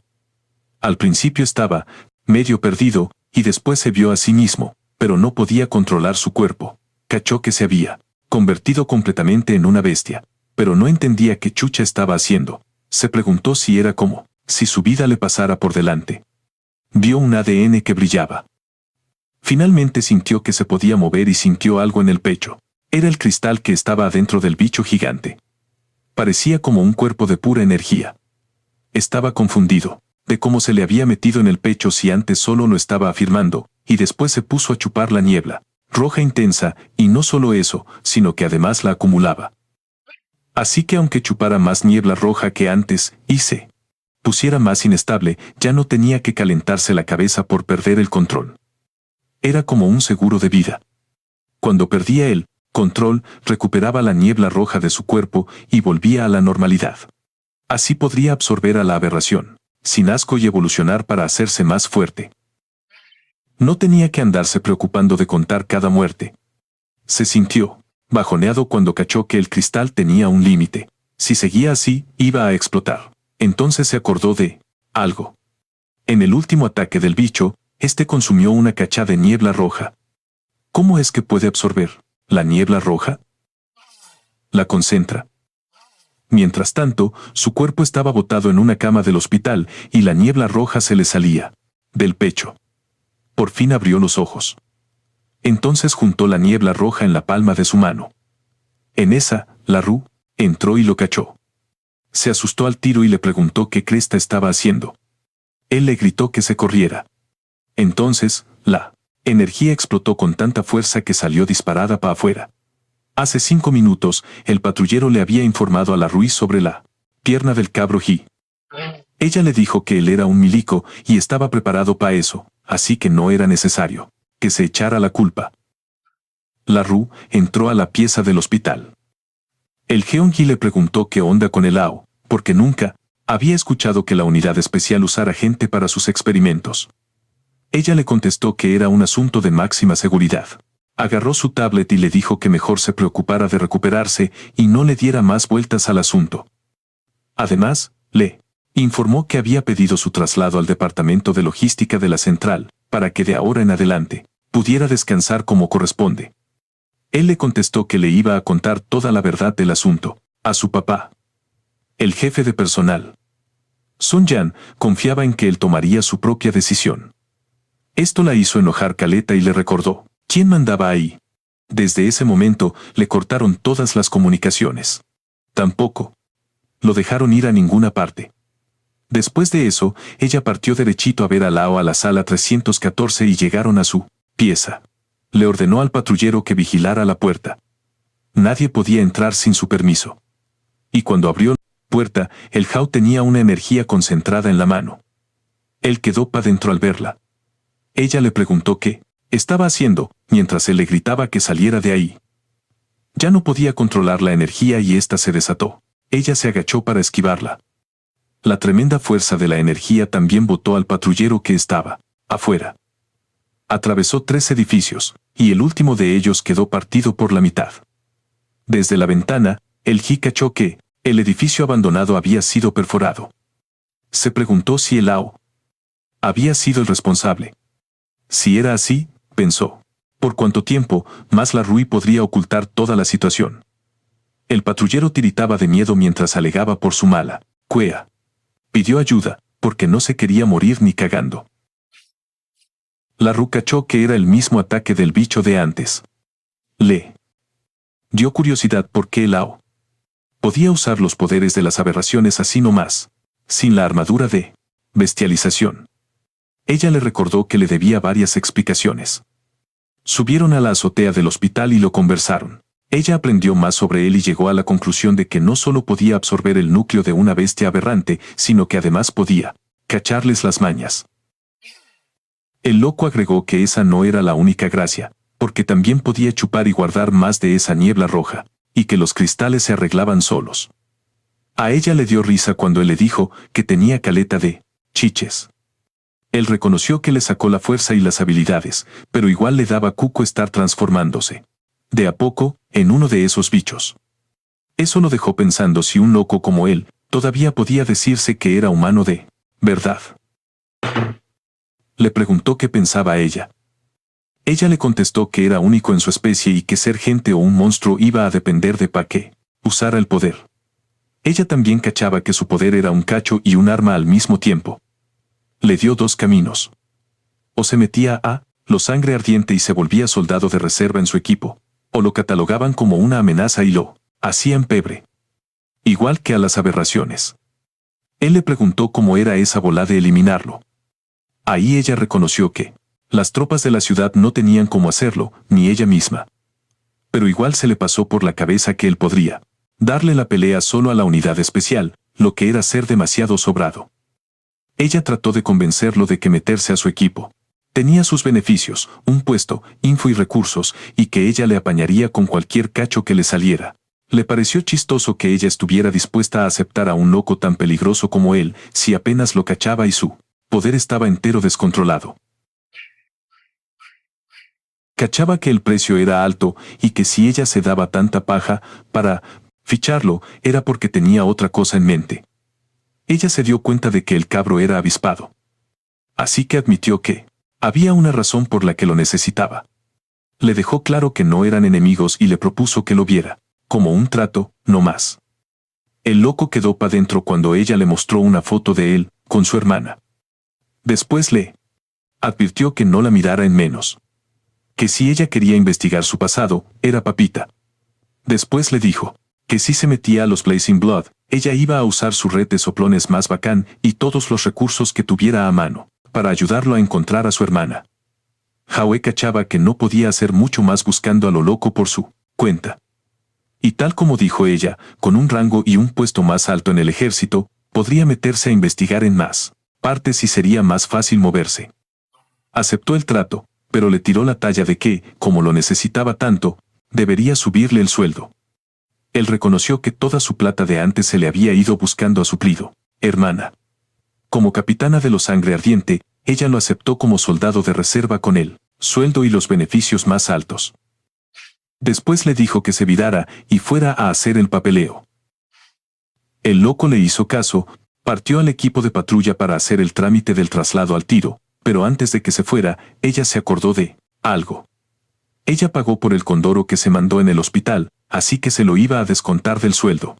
S1: Al principio estaba medio perdido, y después se vio a sí mismo, pero no podía controlar su cuerpo. Cachó que se había convertido completamente en una bestia, pero no entendía qué chucha estaba haciendo. Se preguntó si era como si su vida le pasara por delante. Vio un ADN que brillaba. Finalmente sintió que se podía mover y sintió algo en el pecho. Era el cristal que estaba adentro del bicho gigante. Parecía como un cuerpo de pura energía. Estaba confundido de cómo se le había metido en el pecho si antes solo lo estaba afirmando, y después se puso a chupar la niebla roja intensa, y no solo eso, sino que además la acumulaba. Así que aunque chupara más niebla roja que antes, y se pusiera más inestable, ya no tenía que calentarse la cabeza por perder el control. Era como un seguro de vida. Cuando perdía el control, recuperaba la niebla roja de su cuerpo y volvía a la normalidad. Así podría absorber a la aberración, sin asco y evolucionar para hacerse más fuerte. No tenía que andarse preocupando de contar cada muerte. Se sintió bajoneado cuando cachó que el cristal tenía un límite. Si seguía así, iba a explotar. Entonces se acordó de algo. En el último ataque del bicho, este consumió una cacha de niebla roja. ¿Cómo es que puede absorber la niebla roja? La concentra. Mientras tanto, su cuerpo estaba botado en una cama del hospital y la niebla roja se le salía del pecho. Por fin abrió los ojos. Entonces juntó la niebla roja en la palma de su mano. En esa, la Ru entró y lo cachó. Se asustó al tiro y le preguntó qué cresta estaba haciendo. Él le gritó que se corriera. Entonces, la energía explotó con tanta fuerza que salió disparada para afuera. Hace 5 minutos, el patrullero le había informado a la Ruiz sobre la pierna del cabro Ji. Ella le dijo que él era un milico y estaba preparado para eso, así que no era necesario que se echara la culpa. La Ru entró a la pieza del hospital. El Jeongi le preguntó qué onda con el Lao, porque nunca había escuchado que la unidad especial usara gente para sus experimentos. Ella le contestó que era un asunto de máxima seguridad. Agarró su tablet y le dijo que mejor se preocupara de recuperarse y no le diera más vueltas al asunto. Además, le informó que había pedido su traslado al departamento de logística de la central, para que de ahora en adelante pudiera descansar como corresponde. Él le contestó que le iba a contar toda la verdad del asunto a su papá, el jefe de personal. Sun Yan confiaba en que él tomaría su propia decisión. Esto la hizo enojar caleta y le recordó quién mandaba ahí. Desde ese momento le cortaron todas las comunicaciones. Tampoco lo dejaron ir a ninguna parte. Después de eso, ella partió derechito a ver a Lao a la sala 314 y llegaron a su pieza. Le ordenó al patrullero que vigilara la puerta. Nadie podía entrar sin su permiso. Y cuando abrió la puerta, el Hao tenía una energía concentrada en la mano. Él quedó pa' dentro al verla. Ella le preguntó qué estaba haciendo, mientras él le gritaba que saliera de ahí. Ya no podía controlar la energía y ésta se desató. Ella se agachó para esquivarla. La tremenda fuerza de la energía también botó al patrullero que estaba afuera. Atravesó 3 edificios, y el último de ellos quedó partido por la mitad. Desde la ventana, el Ji cachó que el edificio abandonado había sido perforado. Se preguntó si el Lao había sido el responsable. Si era así, pensó, por cuánto tiempo más la Rui podría ocultar toda la situación. El patrullero tiritaba de miedo mientras alegaba por su mala cuea. Pidió ayuda, porque no se quería morir ni cagando. La Ru cachó que era el mismo ataque del bicho de antes. Le dio curiosidad por qué Lao podía usar los poderes de las aberraciones así nomás, sin la armadura de bestialización. Ella le recordó que le debía varias explicaciones. Subieron a la azotea del hospital y lo conversaron. Ella aprendió más sobre él y llegó a la conclusión de que no solo podía absorber el núcleo de una bestia aberrante, sino que además podía cacharles las mañas. El loco agregó que esa no era la única gracia, porque también podía chupar y guardar más de esa niebla roja, y que los cristales se arreglaban solos. A ella le dio risa cuando él le dijo que tenía caleta de chiches. Él reconoció que le sacó la fuerza y las habilidades, pero igual le daba cuco estar transformándose, de a poco, en uno de esos bichos. Eso lo dejó pensando si un loco como él todavía podía decirse que era humano de verdad. Le preguntó qué pensaba ella. Ella le contestó que era único en su especie y que ser gente o un monstruo iba a depender de para qué usara el poder. Ella también cachaba que su poder era un cacho y un arma al mismo tiempo. Le dio dos caminos. O se metía a lo sangre ardiente y se volvía soldado de reserva en su equipo, o lo catalogaban como una amenaza y lo hacían pebre. Igual que a las aberraciones. Él le preguntó cómo era esa bola de eliminarlo. Ahí ella reconoció que las tropas de la ciudad no tenían cómo hacerlo, ni ella misma. Pero igual se le pasó por la cabeza que él podría darle la pelea solo a la unidad especial, lo que era ser demasiado sobrado. Ella trató de convencerlo de que meterse a su equipo tenía sus beneficios, un puesto, info y recursos, y que ella le apañaría con cualquier cacho que le saliera. Le pareció chistoso que ella estuviera dispuesta a aceptar a un loco tan peligroso como él, si apenas lo cachaba y su poder estaba entero descontrolado. Cachaba que el precio era alto y que si ella se daba tanta paja para ficharlo, era porque tenía otra cosa en mente. Ella se dio cuenta de que el cabro era avispado. Así que admitió que había una razón por la que lo necesitaba. Le dejó claro que no eran enemigos y le propuso que lo viera, como un trato, no más. El loco quedó pa' dentro cuando ella le mostró una foto de él, con su hermana. Después le advirtió que no la mirara en menos. Que si ella quería investigar su pasado, era papita. Después le dijo que si se metía a los Blazing Blood, ella iba a usar su red de soplones más bacán y todos los recursos que tuviera a mano, para ayudarlo a encontrar a su hermana. Howe cachaba que no podía hacer mucho más buscando a lo loco por su cuenta. Y tal como dijo ella, con un rango y un puesto más alto en el ejército, podría meterse a investigar en más partes y sería más fácil moverse. Aceptó el trato, pero le tiró la talla de que, como lo necesitaba tanto, debería subirle el sueldo. Él reconoció que toda su plata de antes se le había ido buscando a suplido hermana. Como capitana de los Sangre Ardiente, ella lo aceptó como soldado de reserva con el sueldo y los beneficios más altos. Después le dijo que se virara y fuera a hacer el papeleo. El loco le hizo caso, partió al equipo de patrulla para hacer el trámite del traslado al tiro, pero antes de que se fuera, ella se acordó de algo. Ella pagó por el condoro que se mandó en el hospital, así que se lo iba a descontar del sueldo.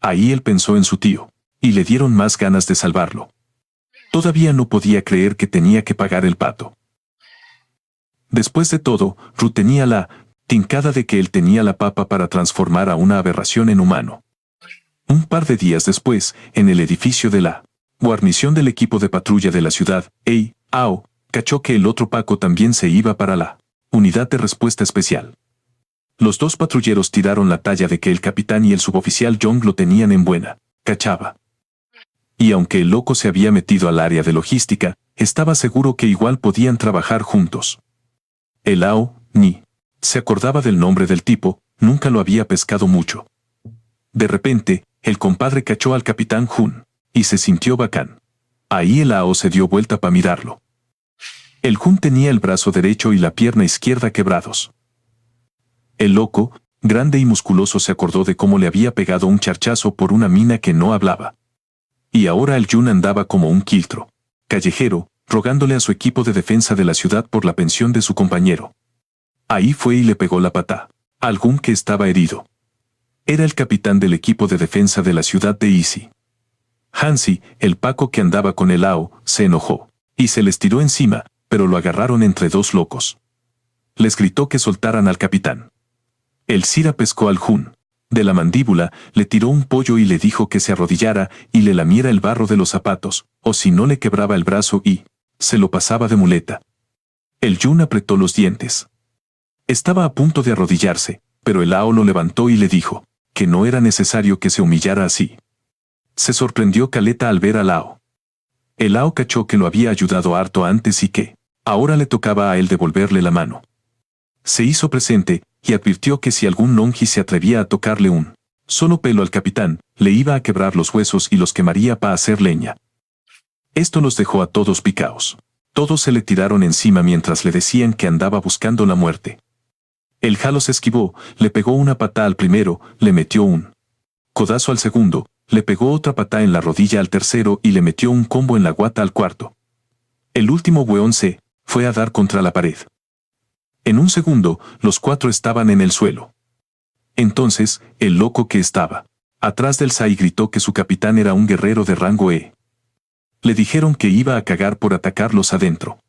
S1: Ahí él pensó en su tío, y le dieron más ganas de salvarlo. Todavía no podía creer que tenía que pagar el pato. Después de todo, Ruth tenía la tincada de que él tenía la papa para transformar a una aberración en humano. Un par de días después, en el edificio de la guarnición del equipo de patrulla de la ciudad, Ao cachó que el otro Paco también se iba para la unidad de respuesta especial. Los dos patrulleros tiraron la talla de que el capitán y el suboficial Young lo tenían en buena cachaba. Y aunque el loco se había metido al área de logística, estaba seguro que igual podían trabajar juntos. El Ao ni se acordaba del nombre del tipo, nunca lo había pescado mucho. De repente, el compadre cachó al capitán Jun, y se sintió bacán. Ahí el Ao se dio vuelta para mirarlo. El Jun tenía el brazo derecho y la pierna izquierda quebrados. El loco, grande y musculoso, se acordó de cómo le había pegado un charchazo por una mina que no hablaba. Y ahora el Jun andaba como un quiltro callejero, rogándole a su equipo de defensa de la ciudad por la pensión de su compañero. Ahí fue y le pegó la pata al Jun, que estaba herido. Era el capitán del equipo de defensa de la ciudad de Easy. Hansi, el Paco que andaba con el Ao, se enojó y se les tiró encima, pero lo agarraron entre dos locos. Les gritó que soltaran al capitán. El Cira pescó al Jun de la mandíbula, le tiró un pollo y le dijo que se arrodillara y le lamiera el barro de los zapatos, o si no le quebraba el brazo y se lo pasaba de muleta. El Yun apretó los dientes. Estaba a punto de arrodillarse, pero el Lao lo levantó y le dijo que no era necesario que se humillara así. Se sorprendió caleta al ver a Lao. El Lao cachó que lo había ayudado harto antes y que ahora le tocaba a él devolverle la mano. Se hizo presente y advirtió que si algún longi se atrevía a tocarle un solo pelo al capitán, le iba a quebrar los huesos y los quemaría para hacer leña. Esto los dejó a todos picaos. Todos se le tiraron encima mientras le decían que andaba buscando la muerte. El Jalo se esquivó, le pegó una patada al primero, le metió un codazo al segundo, le pegó otra patada en la rodilla al tercero y le metió un combo en la guata al cuarto. El último hueón se fue a dar contra la pared. En un segundo, los cuatro estaban en el suelo. Entonces, el loco que estaba atrás del Sai gritó que su capitán era un guerrero de rango E. Le dijeron que iba a cagar por atacarlos adentro.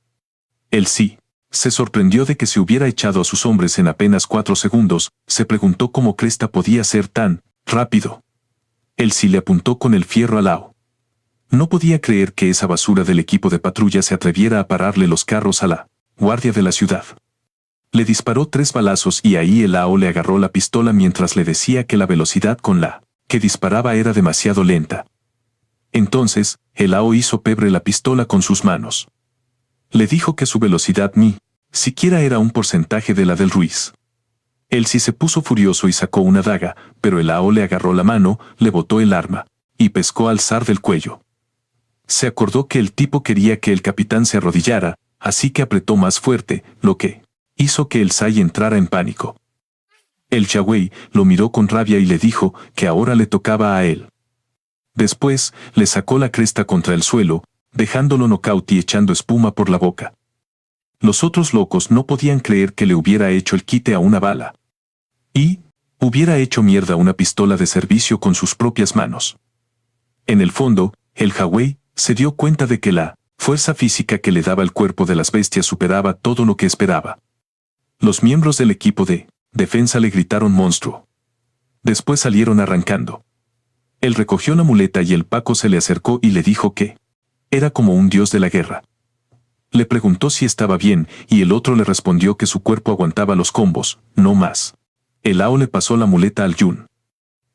S1: El sí se sorprendió de que se hubiera echado a sus hombres en apenas 4 segundos, se preguntó cómo cresta podía ser tan rápido. El sí le apuntó con el fierro al Lao. No podía creer que esa basura del equipo de patrulla se atreviera a pararle los carros a la guardia de la ciudad. Le disparó 3 balazos y ahí el Lao le agarró la pistola mientras le decía que la velocidad con la que disparaba era demasiado lenta. Entonces, el Lao hizo pebre la pistola con sus manos. Le dijo que su velocidad ni siquiera era un porcentaje de la del Ruiz. Él sí se puso furioso y sacó una daga, pero el Lao le agarró la mano, le botó el arma y pescó al zar del cuello. Se acordó que el tipo quería que el capitán se arrodillara, así que apretó más fuerte, lo que hizo que el Sai entrara en pánico. El Chawei lo miró con rabia y le dijo que ahora le tocaba a él. Después, le sacó la cresta contra el suelo, dejándolo nocaut y echando espuma por la boca. Los otros locos no podían creer que le hubiera hecho el quite a una bala. Y hubiera hecho mierda una pistola de servicio con sus propias manos. En el fondo, el Chawei se dio cuenta de que la fuerza física que le daba el cuerpo de las bestias superaba todo lo que esperaba. Los miembros del equipo de defensa le gritaron monstruo. Después salieron arrancando. Él recogió la muleta y el Paco se le acercó y le dijo que era como un dios de la guerra. Le preguntó si estaba bien y el otro le respondió que su cuerpo aguantaba los combos, no más. El Lao le pasó la muleta al Yun.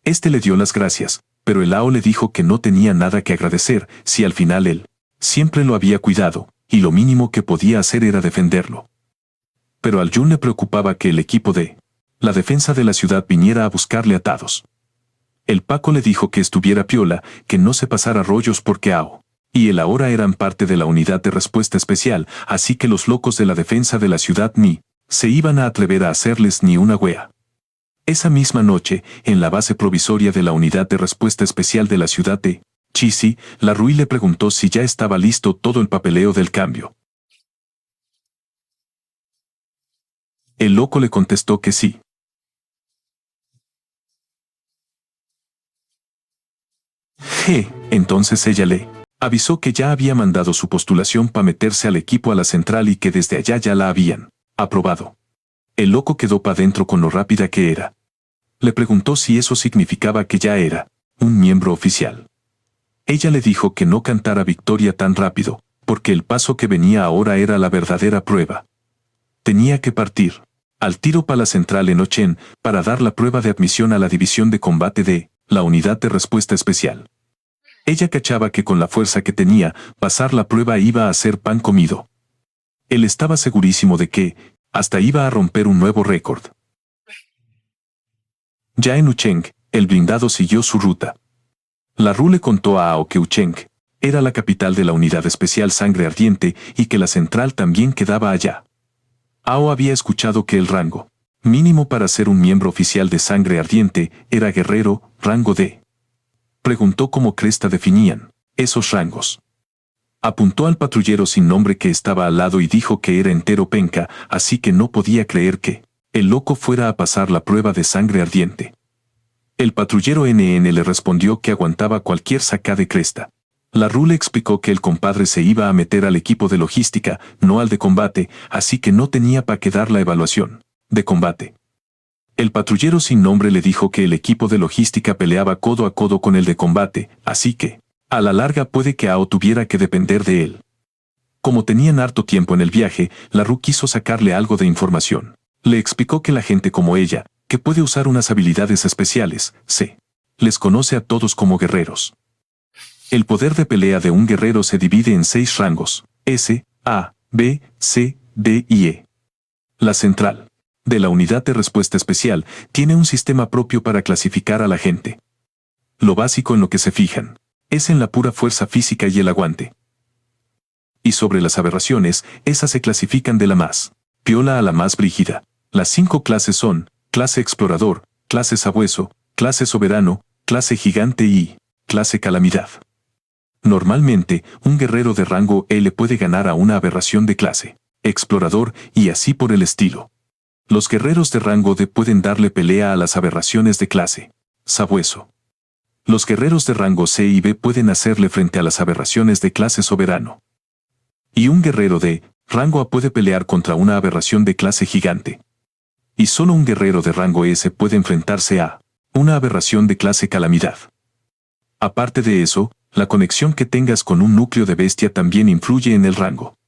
S1: Este le dio las gracias, pero el Lao le dijo que no tenía nada que agradecer si al final él siempre lo había cuidado, y lo mínimo que podía hacer era defenderlo. Pero al Yun le preocupaba que el equipo de la defensa de la ciudad viniera a buscarle atados. El Paco le dijo que estuviera piola, que no se pasara rollos porque Ao y él ahora eran parte de la unidad de respuesta especial, así que los locos de la defensa de la ciudad ni se iban a atrever a hacerles ni una wea. Esa misma noche, en la base provisoria de la unidad de respuesta especial de la ciudad de Chisi, la Rui le preguntó si ya estaba listo todo el papeleo del cambio. El loco le contestó que sí. Entonces ella le avisó que ya había mandado su postulación para meterse al equipo a la central y que desde allá ya la habían aprobado. El loco quedó pa' dentro con lo rápida que era. Le preguntó si eso significaba que ya era un miembro oficial. Ella le dijo que no cantara victoria tan rápido, porque el paso que venía ahora era la verdadera prueba. Tenía que partir al tiro pa' la central en Ochen para dar la prueba de admisión a la división de combate de la unidad de respuesta especial. Ella cachaba que con la fuerza que tenía, pasar la prueba iba a ser pan comido. Él estaba segurísimo de que hasta iba a romper un nuevo récord. Ya en Ucheng, el blindado siguió su ruta. La Ru le contó a Ao que Ucheng era la capital de la unidad especial Sangre Ardiente y que la central también quedaba allá. Ao había escuchado que el rango mínimo para ser un miembro oficial de Sangre Ardiente era guerrero, rango D. Preguntó cómo cresta definían esos rangos. Apuntó al patrullero sin nombre que estaba al lado y dijo que era entero penca, así que no podía creer que el loco fuera a pasar la prueba de Sangre Ardiente. El patrullero NN le respondió que aguantaba cualquier sacá de cresta. La Ru le explicó que el compadre se iba a meter al equipo de logística, no al de combate, así que no tenía pa' qué dar la evaluación de combate. El patrullero sin nombre le dijo que el equipo de logística peleaba codo a codo con el de combate, así que, a la larga puede que Ao tuviera que depender de él. Como tenían harto tiempo en el viaje, LaRue quiso sacarle algo de información. Le explicó que la gente como ella, que puede usar unas habilidades especiales, les conoce a todos como guerreros. El poder de pelea de un guerrero se divide en 6 rangos, S, A, B, C, D y E. La central de la unidad de respuesta especial tiene un sistema propio para clasificar a la gente. Lo básico en lo que se fijan es en la pura fuerza física y el aguante. Y sobre las aberraciones, esas se clasifican de la más piola a la más brígida. Las 5 clases son clase explorador, clase sabueso, clase soberano, clase gigante y clase calamidad. Normalmente, un guerrero de rango E le puede ganar a una aberración de clase explorador y así por el estilo. Los guerreros de rango D pueden darle pelea a las aberraciones de clase sabueso. Los guerreros de rango C y B pueden hacerle frente a las aberraciones de clase soberano. Y un guerrero de rango A puede pelear contra una aberración de clase gigante. Y solo un guerrero de rango S puede enfrentarse a una aberración de clase calamidad. Aparte de eso, la conexión que tengas con un núcleo de bestia también influye en el rango.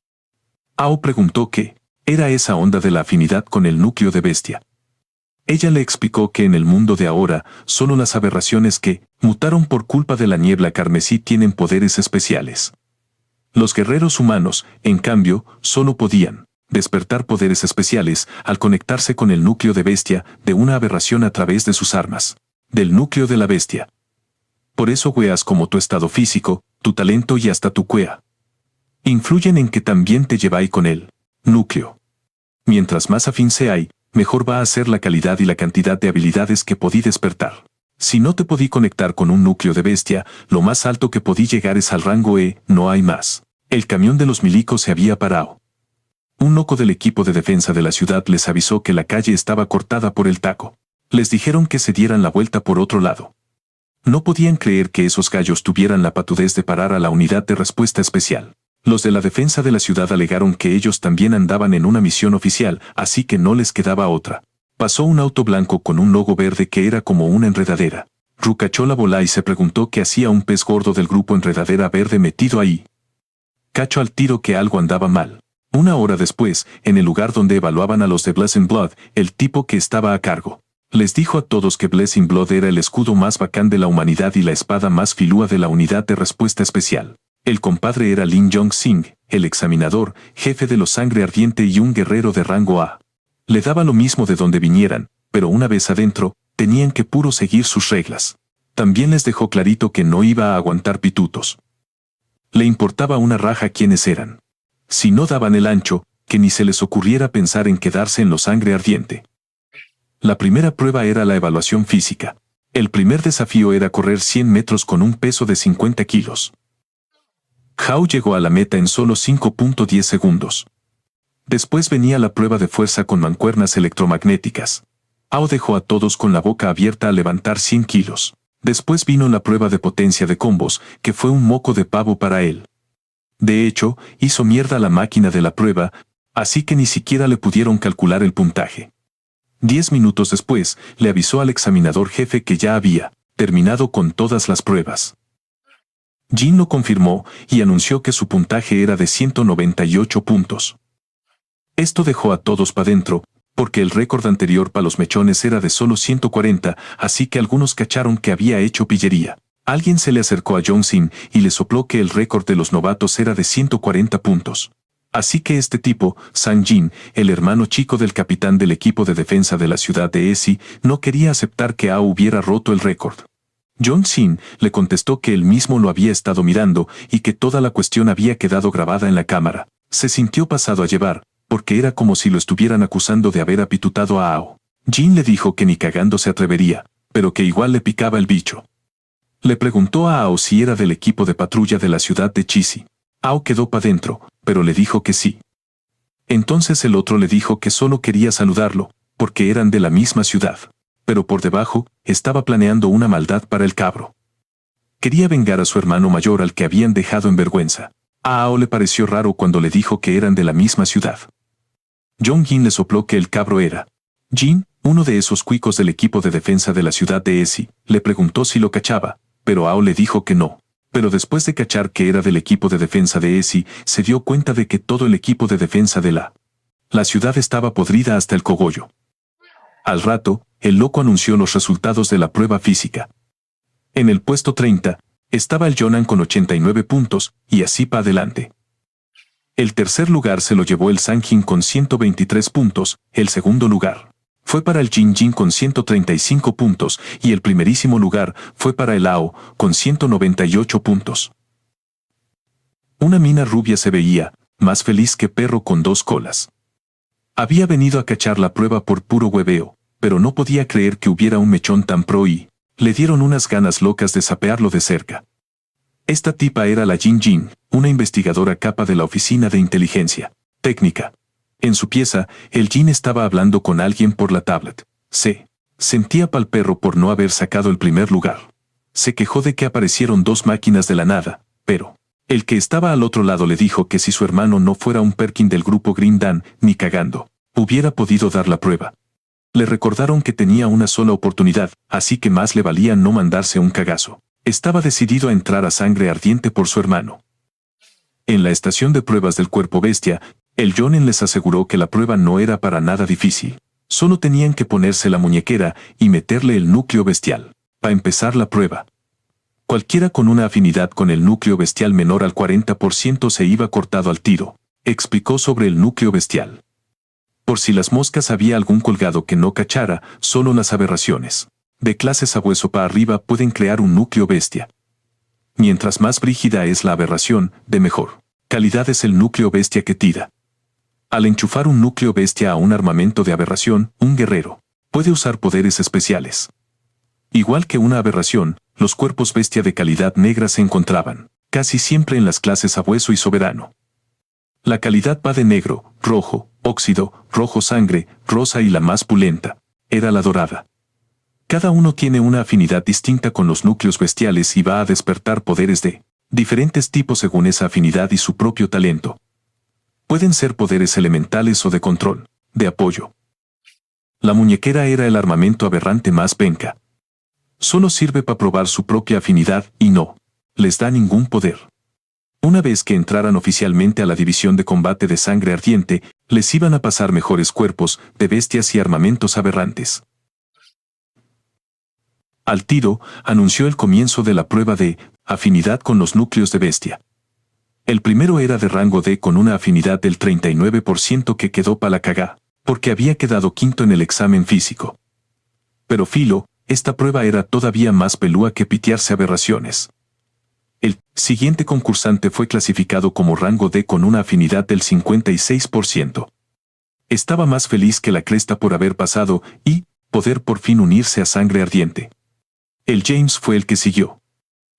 S1: Ao preguntó qué era esa onda de la afinidad con el núcleo de bestia. Ella le explicó que en el mundo de ahora, solo las aberraciones que mutaron por culpa de la niebla carmesí tienen poderes especiales. Los guerreros humanos, en cambio, solo podían despertar poderes especiales al conectarse con el núcleo de bestia de una aberración a través de sus armas, del núcleo de la bestia. Por eso weas como tu estado físico, tu talento y hasta tu cuea influyen en que también te lleváis con él. Núcleo. Mientras más afín seáis, mejor va a ser la calidad y la cantidad de habilidades que podí despertar. Si no te podí conectar con un núcleo de bestia, lo más alto que podí llegar es al rango E, no hay más. El camión de los milicos se había parado. Un loco del equipo de defensa de la ciudad les avisó que la calle estaba cortada por el taco. Les dijeron que se dieran la vuelta por otro lado. No podían creer que esos gallos tuvieran la patudez de parar a la unidad de respuesta especial. Los de la defensa de la ciudad alegaron que ellos también andaban en una misión oficial, así que no les quedaba otra. Pasó un auto blanco con un logo verde que era como una enredadera. Ru cachó la bola y se preguntó qué hacía un pez gordo del grupo enredadera verde metido ahí. Cachó al tiro que algo andaba mal. Una hora después, en el lugar donde evaluaban a los de Blessing Blood, el tipo que estaba a cargo les dijo a todos que Blessing Blood era el escudo más bacán de la humanidad y la espada más filúa de la unidad de respuesta especial. El compadre era Lin Yong-sing, el examinador, jefe de los Sangre Ardiente y un guerrero de rango A. Le daba lo mismo de donde vinieran, pero una vez adentro, tenían que puro seguir sus reglas. También les dejó clarito que no iba a aguantar pitutos. Le importaba una raja quiénes eran. Si no daban el ancho, que ni se les ocurriera pensar en quedarse en los Sangre Ardiente. La primera prueba era la evaluación física. El primer desafío era correr 100 metros con un peso de 50 kilos. Hao llegó a la meta en solo 5.10 segundos. Después venía la prueba de fuerza con mancuernas electromagnéticas. Ao dejó a todos con la boca abierta al levantar 100 kilos. Después vino la prueba de potencia de combos, que fue un moco de pavo para él. De hecho, hizo mierda la máquina de la prueba, así que ni siquiera le pudieron calcular el puntaje. 10 minutos después, le avisó al examinador jefe que ya había terminado con todas las pruebas. Jin lo confirmó y anunció que su puntaje era de 198 puntos. Esto dejó a todos pa' dentro, porque el récord anterior para los mechones era de solo 140, así que algunos cacharon que había hecho pillería. Alguien se le acercó a Yong-sin y le sopló que el récord de los novatos era de 140 puntos. Así que este tipo, Sang Jin, el hermano chico del capitán del equipo de defensa de la ciudad de Esi, no quería aceptar que Ao hubiera roto el récord. Yong-sin le contestó que él mismo lo había estado mirando y que toda la cuestión había quedado grabada en la cámara. Se sintió pasado a llevar, porque era como si lo estuvieran acusando de haber apitutado a Ao. Jin le dijo que ni cagando se atrevería, pero que igual le picaba el bicho. Le preguntó a Ao si era del equipo de patrulla de la ciudad de Chisi. Ao quedó pa' dentro, pero le dijo que sí. Entonces el otro le dijo que solo quería saludarlo, porque eran de la misma ciudad. Pero por debajo, estaba planeando una maldad para el cabro. Quería vengar a su hermano mayor al que habían dejado en vergüenza. A Ao le pareció raro cuando le dijo que eran de la misma ciudad. Yong-jin le sopló que el cabro era Jin, Uno de esos cuicos del equipo de defensa de la ciudad de Esi le preguntó si lo cachaba, pero Ao le dijo que no. Pero después de cachar que era del equipo de defensa de Esi, se dio cuenta de que todo el equipo de defensa de la ciudad estaba podrida hasta el cogollo. Al rato, el loco anunció los resultados de la prueba física. En el puesto 30, estaba el Jonan con 89 puntos, y así para adelante. El tercer lugar se lo llevó el Sanjin con 123 puntos, el segundo lugar fue para el Jin Jin con 135 puntos, y el primerísimo lugar fue para el Ao, con 198 puntos. Una mina rubia se veía, más feliz que perro con dos colas. Había venido a cachar la prueba por puro hueveo, pero no podía creer que hubiera un mechón tan pro y le dieron unas ganas locas de sapearlo de cerca. Esta tipa era la Jin Jin, una investigadora capa de la Oficina de Inteligencia Técnica. En su pieza, el Jin estaba hablando con alguien por la tablet. Se sentía pa'l perro por no haber sacado el primer lugar. Se quejó de que aparecieron dos máquinas de la nada, pero el que estaba al otro lado le dijo que si su hermano no fuera un Perkin del grupo Green Dan, ni cagando, hubiera podido dar la prueba. Le recordaron que tenía una sola oportunidad, así que más le valía no mandarse un cagazo. Estaba decidido a entrar a sangre ardiente por su hermano. En la estación de pruebas del cuerpo bestia, el Jonen les aseguró que la prueba no era para nada difícil. Solo tenían que ponerse la muñequera y meterle el núcleo bestial. Para empezar la prueba, cualquiera con una afinidad con el núcleo bestial menor al 40% se iba cortado al tiro. Explicó sobre el núcleo bestial. Por si las moscas había algún colgado que no cachara, solo las aberraciones de clase sabueso para arriba pueden crear un núcleo bestia. Mientras más brígida es la aberración, de mejor calidad es el núcleo bestia que tira. Al enchufar un núcleo bestia a un armamento de aberración, un guerrero puede usar poderes especiales. Igual que una aberración, los cuerpos bestia de calidad negra se encontraban casi siempre en las clases sabueso y soberano. La calidad va de negro, rojo, óxido, rojo sangre, rosa y la más pulenta era la dorada. Cada uno tiene una afinidad distinta con los núcleos bestiales y va a despertar poderes de diferentes tipos según esa afinidad y su propio talento. Pueden ser poderes elementales o de control, de apoyo. La muñequera era el armamento aberrante más penca. Solo sirve para probar su propia afinidad y no les da ningún poder. Una vez que entraran oficialmente a la división de combate de sangre ardiente, les iban a pasar mejores cuerpos de bestias y armamentos aberrantes. Al tiro, anunció el comienzo de la prueba de afinidad con los núcleos de bestia. El primero era de rango D con una afinidad del 39% que quedó pa' la cagá, porque había quedado quinto en el examen físico. Pero filo, esta prueba era todavía más pelúa que pitearse aberraciones. El siguiente concursante fue clasificado como rango D con una afinidad del 56%. Estaba más feliz que la cresta por haber pasado y poder por fin unirse a sangre ardiente. El James fue el que siguió.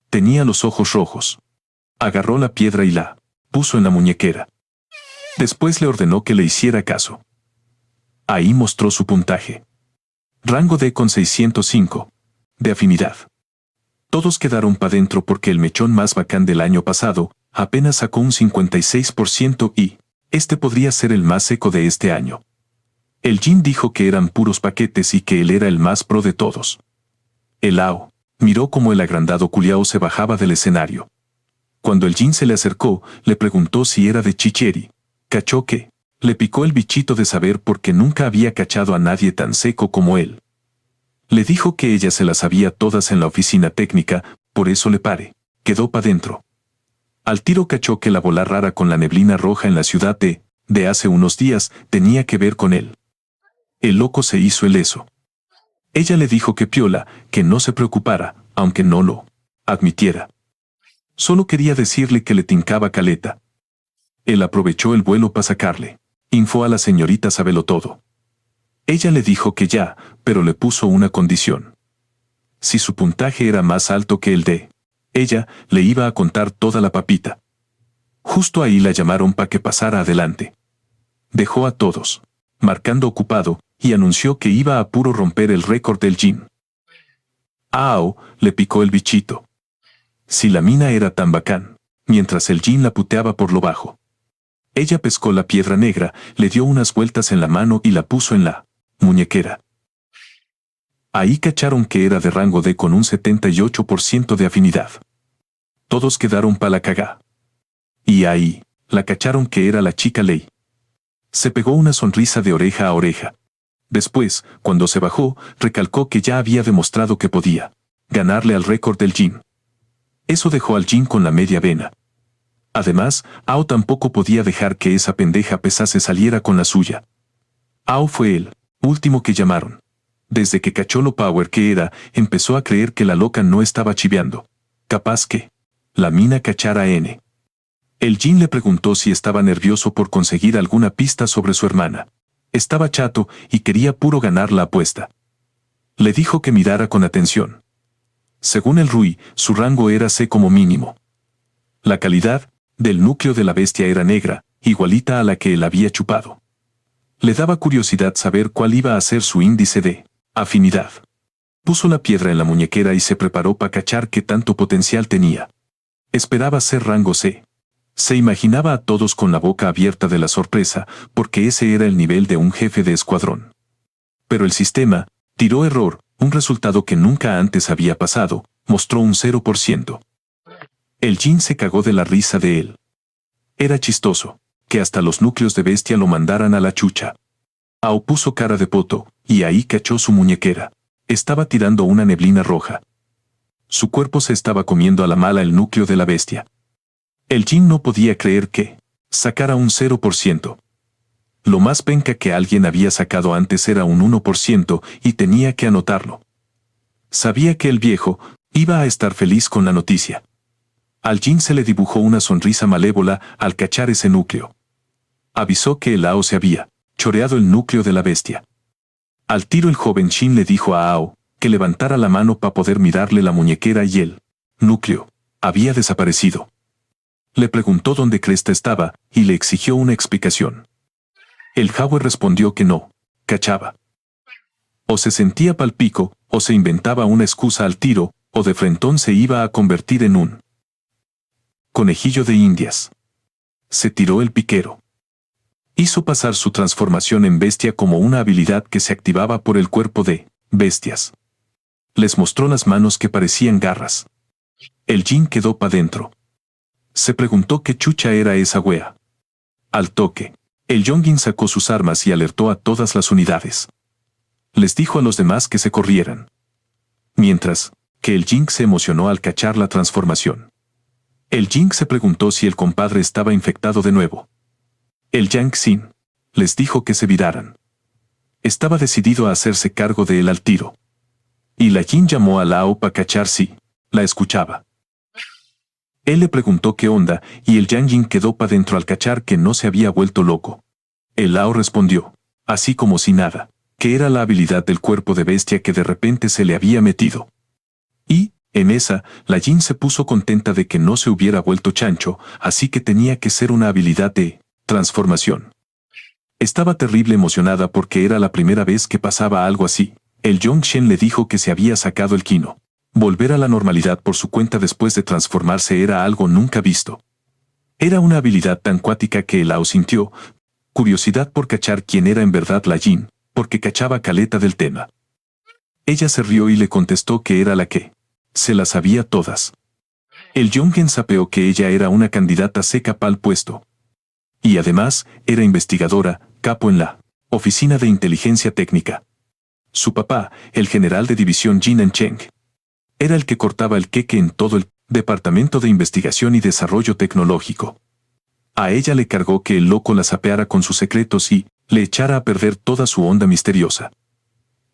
S1: Tenía los ojos rojos. Agarró la piedra y la puso en la muñequera. Después le ordenó que le hiciera caso. Ahí mostró su puntaje. Rango D con 605. De afinidad. Todos quedaron pa' dentro porque el mechón más bacán del año pasado apenas sacó un 56% y este podría ser el más seco de este año. El Jin dijo que eran puros paquetes y que él era el más pro de todos. El Ao miró como el agrandado culiao se bajaba del escenario. Cuando el Jin se le acercó, le preguntó si era de Chicheri. Cachó que le picó el bichito de saber porque nunca había cachado a nadie tan seco como él. Le dijo que ella se las sabía todas en la oficina técnica, por eso le quedó pa' dentro. Al tiro cachó que la bola rara con la neblina roja en la ciudad de hace unos días tenía que ver con él. El loco se hizo el eso. Ella le dijo que piola, que no se preocupara, aunque no lo admitiera. Solo quería decirle que le tincaba caleta. Él aprovechó el vuelo para sacarle info a la señorita Sabelotodo. Ella le dijo que ya, pero le puso una condición. Si su puntaje era más alto que el de ella, le iba a contar toda la papita. Justo ahí la llamaron para que pasara adelante. Dejó a todos marcando ocupado y anunció que iba a puro romper el récord del Jin. Ao le picó el bichito. Si la mina era tan bacán, mientras el Jin la puteaba por lo bajo. Ella pescó la piedra negra, le dio unas vueltas en la mano y la puso en la muñequera. Ahí cacharon que era de rango D con un 78% de afinidad. Todos quedaron pa' la cagá. Y ahí, la cacharon que era la chica Ley. Se pegó una sonrisa de oreja a oreja. Después, cuando se bajó, recalcó que ya había demostrado que podía ganarle al récord del Jin. Eso dejó al Jin con la media vena. Además, Ao tampoco podía dejar que esa pendeja pesase saliera con la suya. Ao fue el último que llamaron. Desde que cachó lo power que era, empezó a creer que la loca no estaba chiveando. Capaz que la mina cachara N. El Jin le preguntó si estaba nervioso por conseguir alguna pista sobre su hermana. Estaba chato y quería puro ganar la apuesta. Le dijo que mirara con atención. Según el Rui, su rango era C como mínimo. La calidad del núcleo de la bestia era negra, igualita a la que él había chupado. Le daba curiosidad saber cuál iba a ser su índice de afinidad. Puso la piedra en la muñequera y se preparó para cachar qué tanto potencial tenía. Esperaba ser rango C. Se imaginaba a todos con la boca abierta de la sorpresa, porque ese era el nivel de un jefe de escuadrón. Pero el sistema tiró error, un resultado que nunca antes había pasado, mostró un 0%. El Jin se cagó de la risa de él. Era chistoso, que hasta los núcleos de bestia lo mandaran a la chucha. Ao puso cara de poto, y ahí cachó su muñequera. Estaba tirando una neblina roja. Su cuerpo se estaba comiendo a la mala el núcleo de la bestia. El Jin no podía creer que sacara un 0%. Lo más penca que alguien había sacado antes era un 1% y tenía que anotarlo. Sabía que el viejo iba a estar feliz con la noticia. Al Jin se le dibujó una sonrisa malévola al cachar ese núcleo. Avisó que el Ao se había choreado el núcleo de la bestia. Al tiro el joven Shin le dijo a Ao que levantara la mano para poder mirarle la muñequera y el núcleo había desaparecido. Le preguntó dónde cresta estaba y le exigió una explicación. El Jaue respondió que no cachaba. O se sentía pal pico, o se inventaba una excusa al tiro, o de frentón se iba a convertir en un conejillo de indias. Se tiró el piquero. Hizo pasar su transformación en bestia como una habilidad que se activaba por el cuerpo de bestias. Les mostró las manos que parecían garras. El Jin quedó pa' dentro. Se preguntó qué chucha era esa wea. Al toque, el Yongin sacó sus armas y alertó a todas las unidades. Les dijo a los demás que se corrieran. Mientras que el Jin se emocionó al cachar la transformación. El Jin se preguntó si el compadre estaba infectado de nuevo. El Yang Xin les dijo que se viraran. Estaba decidido a hacerse cargo de él al tiro. Y la Jin llamó a Lao para cachar si la escuchaba. Él le preguntó qué onda y el Yang Jin quedó pa' dentro al cachar que no se había vuelto loco. El Lao respondió, así como si nada, que era la habilidad del cuerpo de bestia que de repente se le había metido. Y, en esa, la Jin se puso contenta de que no se hubiera vuelto chancho, así que tenía que ser una habilidad de transformación. Estaba terrible emocionada porque era la primera vez que pasaba algo así. El Yongshen le dijo que se había sacado el quino. Volver a la normalidad por su cuenta después de transformarse era algo nunca visto. Era una habilidad tan cuática que el Lao sintió curiosidad por cachar quién era en verdad la Jin, porque cachaba caleta del tema. Ella se rió y le contestó que era la que se las sabía todas. El Yonggen sapeó que ella era una candidata seca pa'l puesto. Y además, era investigadora, capo en la Oficina de Inteligencia Técnica. Su papá, el general de división Jin Cheng, era el que cortaba el queque en todo el Departamento de Investigación y Desarrollo Tecnológico. A ella le cargó que el loco la sapeara con sus secretos y le echara a perder toda su onda misteriosa.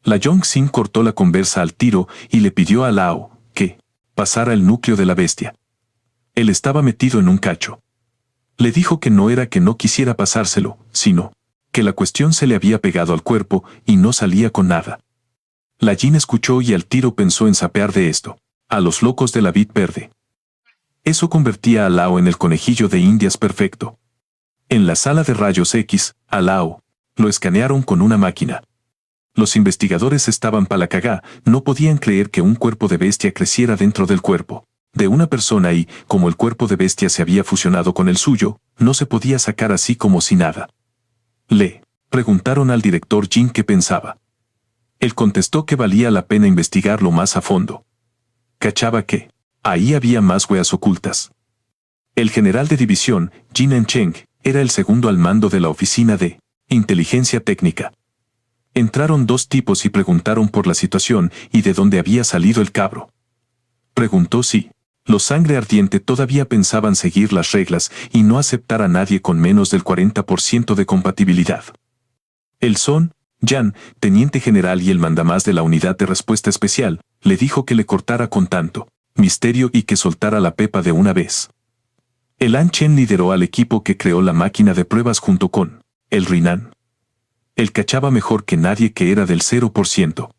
S1: La Yongxin cortó la conversa al tiro y le pidió a Lao que pasara el núcleo de la bestia. Él estaba metido en un cacho. Le dijo que no era que no quisiera pasárselo, sino que la cuestión se le había pegado al cuerpo y no salía con nada. La Jin escuchó y al tiro pensó en sapear de esto a los locos de la vid verde. Eso convertía a Lao en el conejillo de indias perfecto. En la sala de rayos X, a Lao lo escanearon con una máquina. Los investigadores estaban pa' la cagá, no podían creer que un cuerpo de bestia creciera dentro del cuerpo de una persona y, como el cuerpo de bestia se había fusionado con el suyo, no se podía sacar así como si nada. Le preguntaron al director Jin qué pensaba. Él contestó que valía la pena investigarlo más a fondo. Cachaba que ahí había más huellas ocultas. El general de división, Jin Cheng, era el segundo al mando de la oficina de inteligencia técnica. Entraron dos tipos y preguntaron por la situación y de dónde había salido el cabro. Preguntó si los Sangre Ardiente todavía pensaban seguir las reglas y no aceptar a nadie con menos del 40% de compatibilidad. El Son Yan, teniente general y el mandamás de la unidad de respuesta especial, le dijo que le cortara con tanto misterio y que soltara la pepa de una vez. El An Chen lideró al equipo que creó la máquina de pruebas junto con el Rinan. Él cachaba mejor que nadie que era del 0%.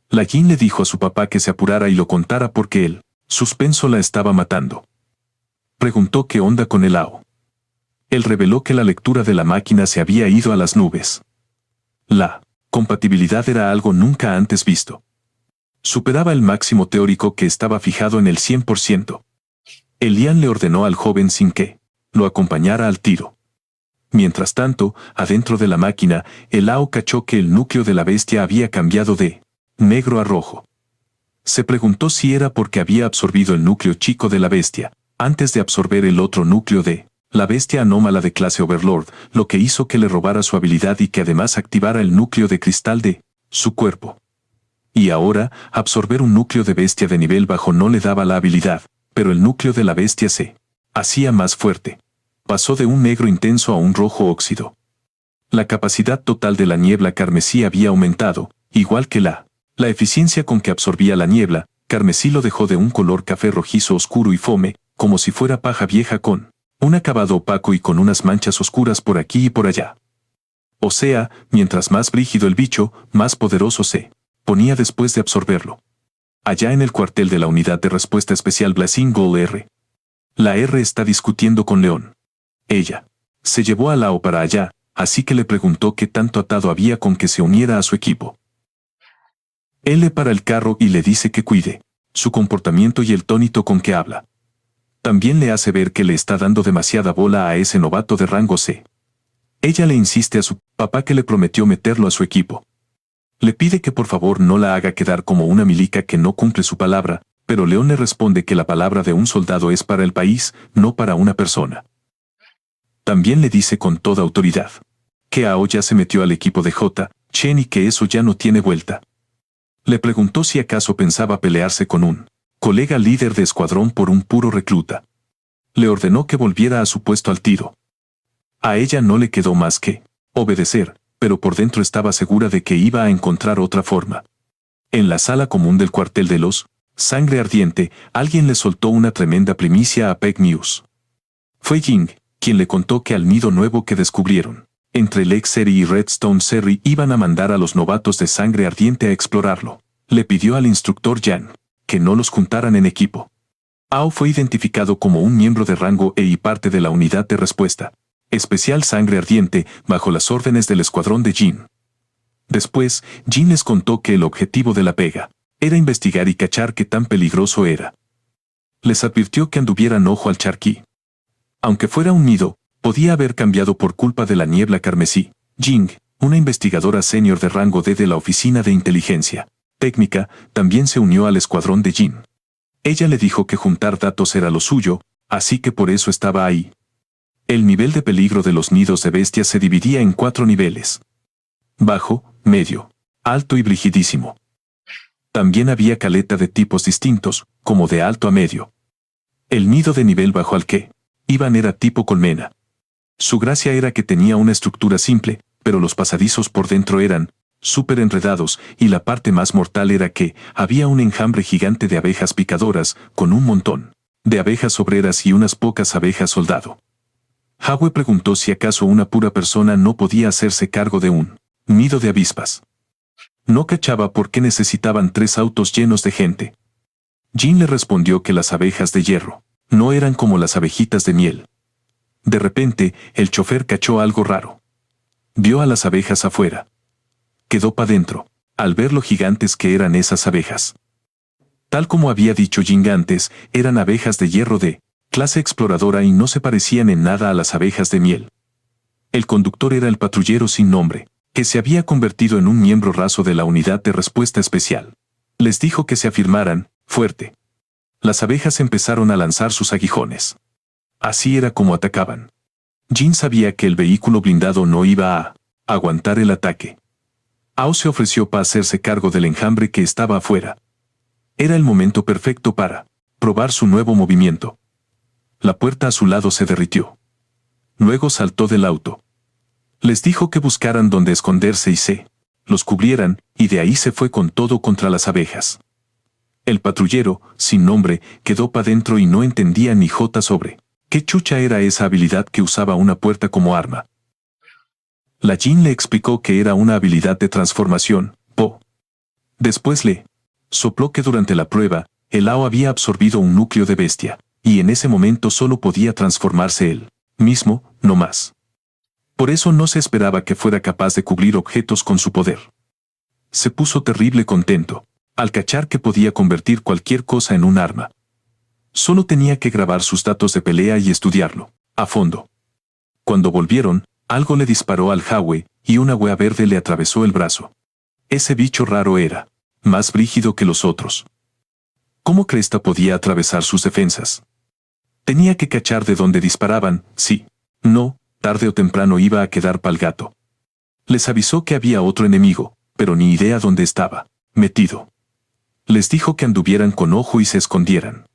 S1: La Yin le dijo a su papá que se apurara y lo contara porque el suspenso la estaba matando. Preguntó qué onda con el Ao. Él reveló que la lectura de la máquina se había ido a las nubes. La compatibilidad era algo nunca antes visto. Superaba el máximo teórico que estaba fijado en el 100%. Elian le ordenó al joven sin que lo acompañara al tiro. Mientras tanto, adentro de la máquina, el Ao cachó que el núcleo de la bestia había cambiado de negro a rojo. Se preguntó si era porque había absorbido el núcleo chico de la bestia, antes de absorber el otro núcleo de la bestia anómala de clase Overlord, lo que hizo que le robara su habilidad y que además activara el núcleo de cristal de su cuerpo. Y ahora, absorber un núcleo de bestia de nivel bajo no le daba la habilidad, pero el núcleo de la bestia se hacía más fuerte. Pasó de un negro intenso a un rojo óxido. La capacidad total de la niebla carmesí había aumentado, igual que la eficiencia con que absorbía la niebla. Carmesí lo dejó de un color café rojizo oscuro y fome, como si fuera paja vieja con un acabado opaco y con unas manchas oscuras por aquí y por allá. O sea, mientras más brígido el bicho, más poderoso se ponía después de absorberlo. Allá en el cuartel de la unidad de respuesta especial Blazing Goal R. La R está discutiendo con León. Ella se llevó a Lao para allá, así que le preguntó qué tanto atado había con que se uniera a su equipo. Él le para el carro y le dice que cuide su comportamiento y el tónito con que habla. También le hace ver que le está dando demasiada bola a ese novato de rango C. Ella le insiste a su papá que le prometió meterlo a su equipo. Le pide que por favor no la haga quedar como una milica que no cumple su palabra, pero León le responde que la palabra de un soldado es para el país, no para una persona. También le dice con toda autoridad que Ao ya se metió al equipo de J. Chen y que eso ya no tiene vuelta. Le preguntó si acaso pensaba pelearse con un colega líder de escuadrón por un puro recluta. Le ordenó que volviera a su puesto al tiro. A ella no le quedó más que obedecer, pero por dentro estaba segura de que iba a encontrar otra forma. En la sala común del cuartel de los Sangre Ardiente, alguien le soltó una tremenda primicia a Peg News. Fue Ying quien le contó que al nido nuevo que descubrieron entre Lake Seri y Redstone Serry iban a mandar a los novatos de Sangre Ardiente a explorarlo. Le pidió al instructor Yan que no los juntaran en equipo. Ao fue identificado como un miembro de rango E y parte de la unidad de respuesta especial Sangre Ardiente bajo las órdenes del escuadrón de Jin. Después, Jin les contó que el objetivo de la pega era investigar y cachar qué tan peligroso era. Les advirtió que anduvieran ojo al charquí. Aunque fuera un nido, podía haber cambiado por culpa de la niebla carmesí. Jing, una investigadora senior de rango D de la Oficina de Inteligencia Técnica, también se unió al escuadrón de Jin. Ella le dijo que juntar datos era lo suyo, así que por eso estaba ahí. El nivel de peligro de los nidos de bestias se dividía en 4 niveles: bajo, medio, alto y brigidísimo. También había caleta de tipos distintos, como de alto a medio. El nido de nivel bajo al que iban era tipo colmena. Su gracia era que tenía una estructura simple, pero los pasadizos por dentro eran súper enredados, y la parte más mortal era que había un enjambre gigante de abejas picadoras, con un montón de abejas obreras y unas pocas abejas soldado. Howe preguntó si acaso una pura persona no podía hacerse cargo de un nido de avispas. No cachaba por qué necesitaban 3 autos llenos de gente. Jin le respondió que las abejas de hierro no eran como las abejitas de miel. De repente, el chofer cachó algo raro. Vio a las abejas afuera. Quedó pa' dentro, al ver lo gigantes que eran esas abejas. Tal como había dicho Jin antes, eran abejas de hierro de clase exploradora y no se parecían en nada a las abejas de miel. El conductor era el patrullero sin nombre, que se había convertido en un miembro raso de la unidad de respuesta especial. Les dijo que se afirmaran, fuerte. Las abejas empezaron a lanzar sus aguijones. Así era como atacaban. Jin sabía que el vehículo blindado no iba a aguantar el ataque. Ao se ofreció para hacerse cargo del enjambre que estaba afuera. Era el momento perfecto para probar su nuevo movimiento. La puerta a su lado se derritió. Luego saltó del auto. Les dijo que buscaran dónde esconderse y se los cubrieran, y de ahí se fue con todo contra las abejas. El patrullero, sin nombre, quedó pa' dentro y no entendía ni jota sobre qué chucha era esa habilidad que usaba una puerta como arma. La Jin le explicó que era una habilidad de transformación, po. Después le sopló que durante la prueba, el Ao había absorbido un núcleo de bestia, y en ese momento solo podía transformarse él mismo, no más. Por eso no se esperaba que fuera capaz de cubrir objetos con su poder. Se puso terrible contento al cachar que podía convertir cualquier cosa en un arma. Solo tenía que grabar sus datos de pelea y estudiarlo a fondo. Cuando volvieron, algo le disparó al Howe y una wea verde le atravesó el brazo. Ese bicho raro era más brígido que los otros. ¿Cómo cresta podía atravesar sus defensas? Tenía que cachar de dónde disparaban, sí, no, tarde o temprano iba a quedar pa'l gato. Les avisó que había otro enemigo, pero ni idea dónde estaba metido. Les dijo que anduvieran con ojo y se escondieran.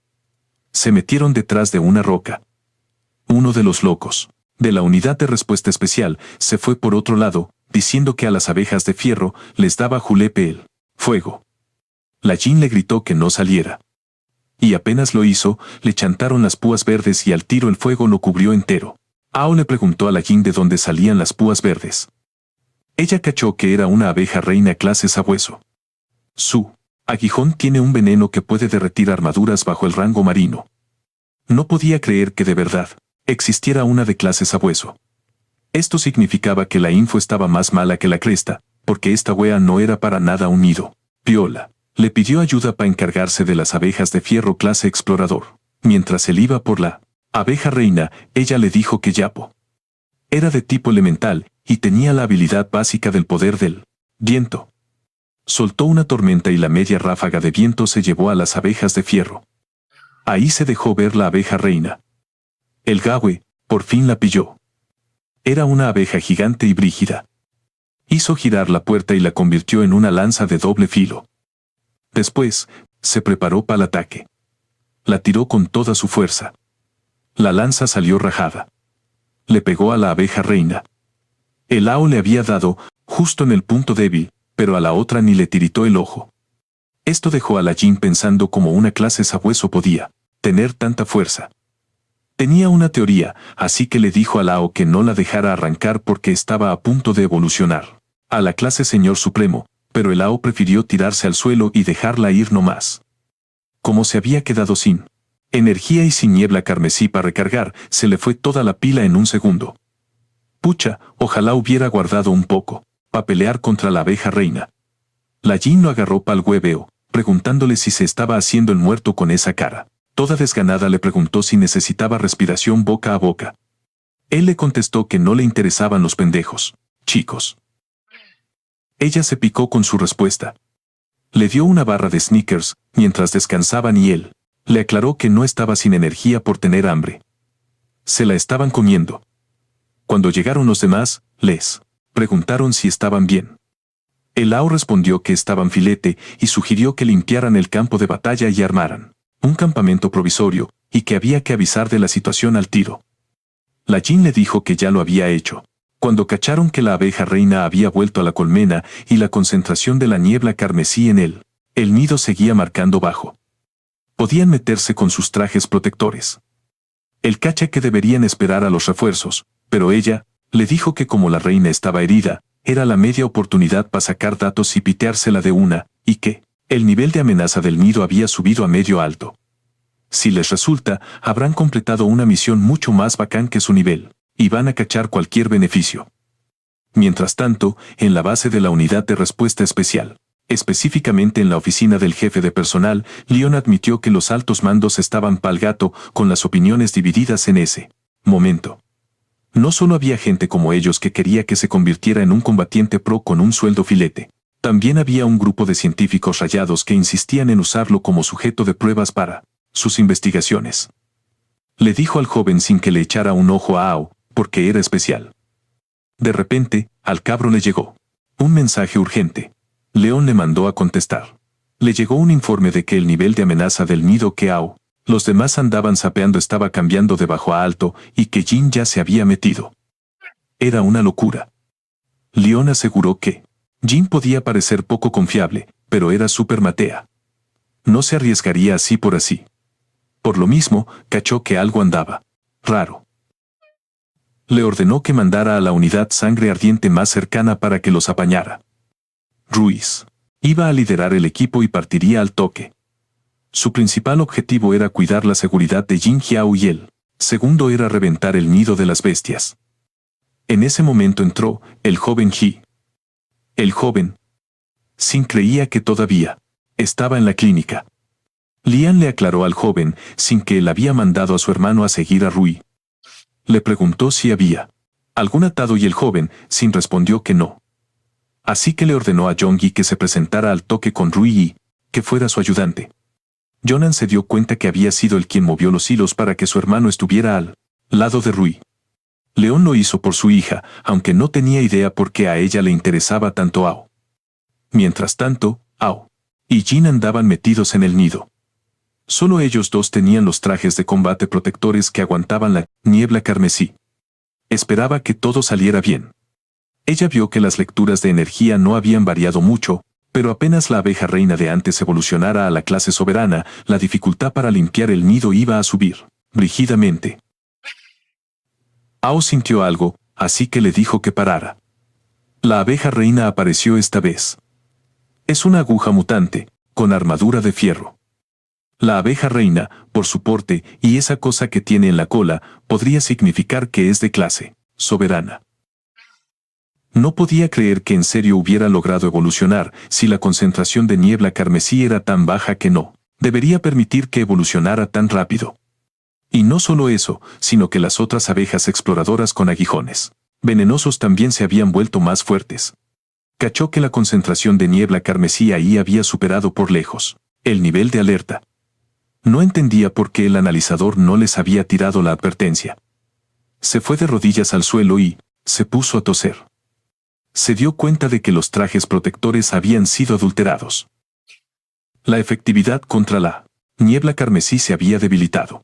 S1: Se metieron detrás de una roca. Uno de los locos de la unidad de respuesta especial se fue por otro lado, diciendo que a las abejas de fierro les daba julepe el fuego. La Jin le gritó que no saliera. Y apenas lo hizo, le chantaron las púas verdes y al tiro el fuego lo cubrió entero. Ao le preguntó a la Jin de dónde salían las púas verdes. Ella cachó que era una abeja reina clase sabueso. Su aguijón tiene un veneno que puede derretir armaduras bajo el rango marino. No podía creer que de verdad existiera una de clase sabueso. Esto significaba que la info estaba más mala que la cresta, porque esta wea no era para nada un nido. Piola le pidió ayuda para encargarse de las abejas de fierro clase explorador. Mientras él iba por la abeja reina, ella le dijo que Yapo era de tipo elemental y tenía la habilidad básica del poder del viento. Soltó una tormenta y la media ráfaga de viento se llevó a las abejas de fierro. Ahí se dejó ver la abeja reina. El Gawe, por fin la pilló. Era una abeja gigante y brígida. Hizo girar la puerta y la convirtió en una lanza de doble filo. Después, se preparó para el ataque. La tiró con toda su fuerza. La lanza salió rajada. Le pegó a la abeja reina. El Ao le había dado, justo en el punto débil, pero a la otra ni le tiritó el ojo. Esto dejó a la Jin pensando cómo una clase sabueso podía tener tanta fuerza. Tenía una teoría, así que le dijo a Lao que no la dejara arrancar porque estaba a punto de evolucionar a la clase Señor Supremo, pero el Lao prefirió tirarse al suelo y dejarla ir nomás. Como se había quedado sin energía y sin niebla carmesí para recargar, se le fue toda la pila en un segundo. Pucha, ojalá hubiera guardado un poco para pelear contra la abeja reina. La Jin lo agarró pa'l hueveo, preguntándole si se estaba haciendo el muerto con esa cara. Toda desganada le preguntó si necesitaba respiración boca a boca. Él le contestó que no le interesaban los pendejos chicos. Ella se picó con su respuesta. Le dio una barra de Snickers mientras descansaban y él le aclaró que no estaba sin energía por tener hambre. Se la estaban comiendo. Cuando llegaron los demás, les preguntaron si estaban bien. El Ao respondió que estaban filete y sugirió que limpiaran el campo de batalla y armaran un campamento provisorio, y que había que avisar de la situación al tiro. La Jin le dijo que ya lo había hecho. Cuando cacharon que la abeja reina había vuelto a la colmena y la concentración de la niebla carmesí en él, el nido seguía marcando bajo. Podían meterse con sus trajes protectores. El cacha que deberían esperar a los refuerzos, pero ella le dijo que como la reina estaba herida, era la media oportunidad para sacar datos y piteársela de una, y que el nivel de amenaza del nido había subido a medio alto. Si les resulta, habrán completado una misión mucho más bacán que su nivel, y van a cachar cualquier beneficio. Mientras tanto, en la base de la unidad de respuesta especial, específicamente en la oficina del jefe de personal, Leon admitió que los altos mandos estaban pa'l gato, con las opiniones divididas en ese momento. No solo había gente como ellos que quería que se convirtiera en un combatiente pro con un sueldo filete. También había un grupo de científicos rayados que insistían en usarlo como sujeto de pruebas para sus investigaciones. Le dijo al joven sin que le echara un ojo a Ao, porque era especial. De repente, al cabro le llegó un mensaje urgente. León le mandó a contestar. Le llegó un informe de que el nivel de amenaza del nido que Ao, los demás andaban sapeando estaba cambiando de bajo a alto y que Jin ya se había metido. Era una locura. León aseguró que Jin podía parecer poco confiable, pero era súper matea. No se arriesgaría así por así. Por lo mismo, cachó que algo andaba raro. Le ordenó que mandara a la unidad sangre ardiente más cercana para que los apañara. Ruiz iba a liderar el equipo y partiría al toque. Su principal objetivo era cuidar la seguridad de Jin Jiao y el segundo era reventar el nido de las bestias. En ese momento entró el joven Ji. El joven Sin creía que todavía estaba en la clínica. Lian le aclaró al joven sin que él había mandado a su hermano a seguir a Rui. Le preguntó si había algún atado y el joven Sin respondió que no. Así que le ordenó a Yonggi que se presentara al toque con Rui y que fuera su ayudante. Jonan se dio cuenta que había sido él quien movió los hilos para que su hermano estuviera al lado de Rui. León lo hizo por su hija, aunque no tenía idea por qué a ella le interesaba tanto Ao. Mientras tanto, Ao y Jin andaban metidos en el nido. Solo ellos dos tenían los trajes de combate protectores que aguantaban la niebla carmesí. Esperaba que todo saliera bien. Ella vio que las lecturas de energía no habían variado mucho, pero apenas la abeja reina de antes evolucionara a la clase soberana, la dificultad para limpiar el nido iba a subir rígidamente. Ao sintió algo, así que le dijo que parara. La abeja reina apareció esta vez. Es una aguja mutante, con armadura de fierro. La abeja reina, por su porte y esa cosa que tiene en la cola, podría significar que es de clase soberana. No podía creer que en serio hubiera logrado evolucionar si la concentración de niebla carmesí era tan baja que no debería permitir que evolucionara tan rápido. Y no solo eso, sino que las otras abejas exploradoras con aguijones venenosos también se habían vuelto más fuertes. Cachó que la concentración de niebla carmesí ahí había superado por lejos el nivel de alerta. No entendía por qué el analizador no les había tirado la advertencia. Se fue de rodillas al suelo y se puso a toser. Se dio cuenta de que los trajes protectores habían sido adulterados. La efectividad contra la niebla carmesí se había debilitado.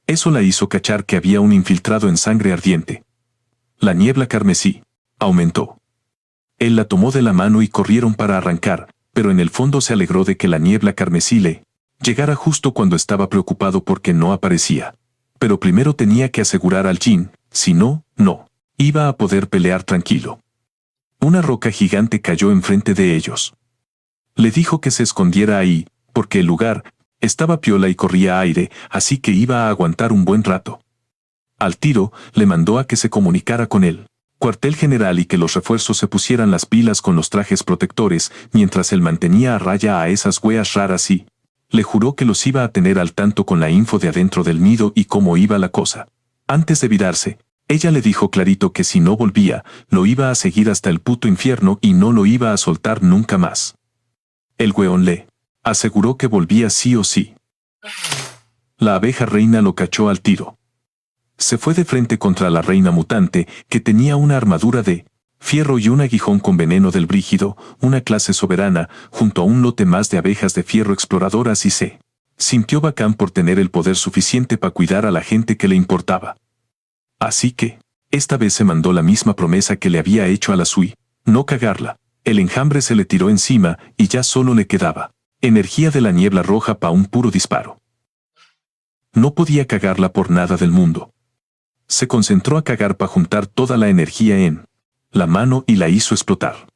S1: Eso la hizo cachar que había un infiltrado en sangre ardiente. La niebla carmesí aumentó. Él la tomó de la mano y corrieron para arrancar, pero en el fondo se alegró de que la niebla carmesí le llegara justo cuando estaba preocupado porque no aparecía. Pero primero tenía que asegurar al Jin, si no, no iba a poder pelear tranquilo. Una roca gigante cayó enfrente de ellos. Le dijo que se escondiera ahí, porque el lugar estaba piola y corría aire, así que iba a aguantar un buen rato. Al tiro, le mandó a que se comunicara con él cuartel general y que los refuerzos se pusieran las pilas con los trajes protectores, mientras él mantenía a raya a esas weas raras y le juró que los iba a tener al tanto con la info de adentro del nido y cómo iba la cosa. Antes de virarse, ella le dijo clarito que si no volvía, lo iba a seguir hasta el puto infierno y no lo iba a soltar nunca más. El weón le aseguró que volvía sí o sí. La abeja reina lo cachó al tiro. Se fue de frente contra la reina mutante, que tenía una armadura de fierro y un aguijón con veneno del brígido, una clase soberana, junto a un lote más de abejas de fierro exploradoras y se sintió bacán por tener el poder suficiente para cuidar a la gente que le importaba. Así que, esta vez se mandó la misma promesa que le había hecho a la Sui, no cagarla. El enjambre se le tiró encima y ya solo le quedaba energía de la niebla roja para un puro disparo. No podía cagarla por nada del mundo. Se concentró a cagar para juntar toda la energía en la mano y la hizo explotar.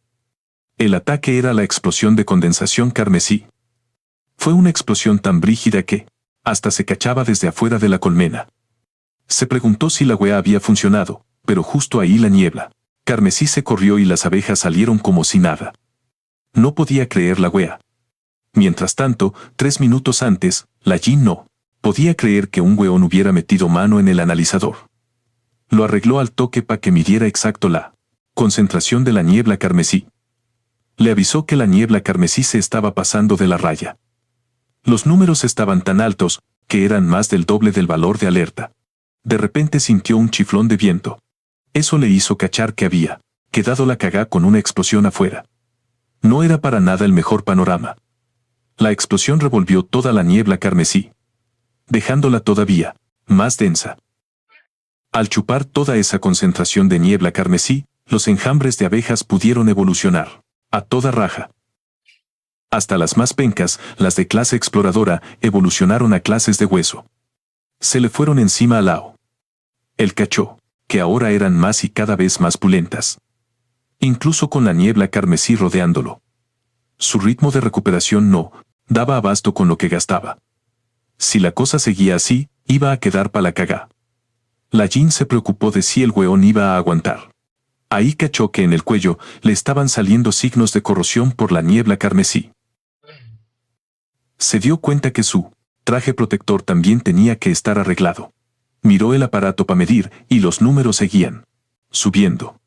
S1: El ataque era la explosión de condensación carmesí. Fue una explosión tan brígida que hasta se cachaba desde afuera de la colmena. Se preguntó si la wea había funcionado, pero justo ahí la niebla carmesí se corrió y las abejas salieron como si nada. No podía creer la wea. Mientras tanto, 3 minutos antes, la Jin no podía creer que un weón hubiera metido mano en el analizador. Lo arregló al toque para que midiera exacto la concentración de la niebla carmesí. Le avisó que la niebla carmesí se estaba pasando de la raya. Los números estaban tan altos que eran más del doble del valor de alerta. De repente sintió un chiflón de viento. Eso le hizo cachar que había quedado la cagá con una explosión afuera. No era para nada el mejor panorama. La explosión revolvió toda la niebla carmesí, dejándola todavía más densa. Al chupar toda esa concentración de niebla carmesí, los enjambres de abejas pudieron evolucionar a toda raja. Hasta las más pencas, las de clase exploradora, evolucionaron a clases de hueso. Se le fueron encima a Lao. El cachó, que ahora eran más y cada vez más pulentas. Incluso con la niebla carmesí rodeándolo. Su ritmo de recuperación no daba abasto con lo que gastaba. Si la cosa seguía así, iba a quedar pa' la cagá. La Jin se preocupó de si el weón iba a aguantar. Ahí cachó que en el cuello le estaban saliendo signos de corrosión por la niebla carmesí. Se dio cuenta que su traje protector también tenía que estar arreglado. Miró el aparato para medir y los números seguían subiendo.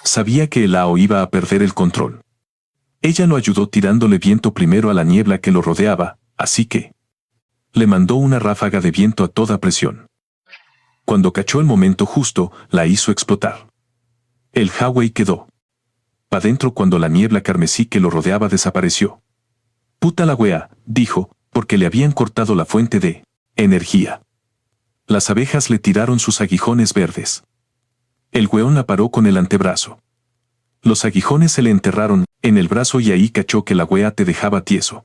S1: Sabía que el Lao iba a perder el control. Ella lo ayudó tirándole viento primero a la niebla que lo rodeaba, así que le mandó una ráfaga de viento a toda presión. Cuando cachó el momento justo, la hizo explotar. El Huawei quedó pa' dentro cuando la niebla carmesí que lo rodeaba desapareció. Puta la wea, dijo, porque le habían cortado la fuente de energía. Las abejas le tiraron sus aguijones verdes. El weón la paró con el antebrazo. Los aguijones se le enterraron en el brazo y ahí cachó que la wea te dejaba tieso.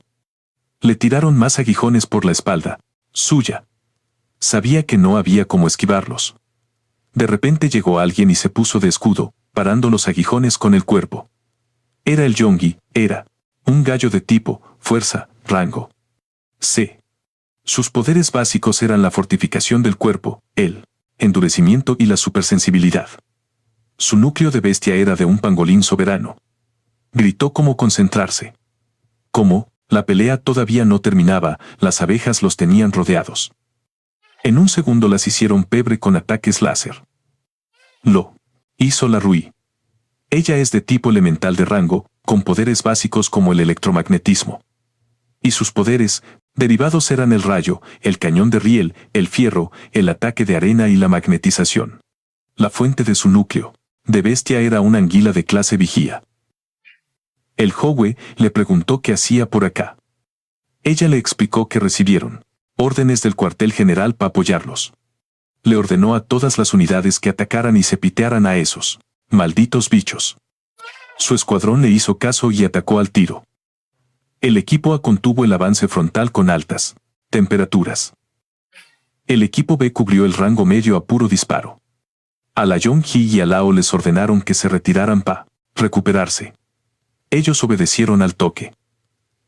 S1: Le tiraron más aguijones por la espalda suya. Sabía que no había cómo esquivarlos. De repente llegó alguien y se puso de escudo, parando los aguijones con el cuerpo. Era el Yonggi, era un gallo de tipo, fuerza, rango C. Sus poderes básicos eran la fortificación del cuerpo, el endurecimiento y la supersensibilidad. Su núcleo de bestia era de un pangolín soberano. Gritó cómo concentrarse. Como la pelea todavía no terminaba, las abejas los tenían rodeados. En un segundo las hicieron pebre con ataques láser. Lo hizo la Rui. Ella es de tipo elemental de rango, con poderes básicos como el electromagnetismo. Y sus poderes derivados eran el rayo, el cañón de riel, el fierro, el ataque de arena y la magnetización. La fuente de su núcleo de bestia era una anguila de clase vigía. El Howe le preguntó qué hacía por acá. Ella le explicó que recibieron órdenes del cuartel general para apoyarlos. Le ordenó a todas las unidades que atacaran y se pitearan a esos malditos bichos. Su escuadrón le hizo caso y atacó al tiro. El equipo A contuvo el avance frontal con altas temperaturas. El equipo B cubrió el rango medio a puro disparo. A la Yonghi y a Lao les ordenaron que se retiraran para recuperarse. Ellos obedecieron al toque.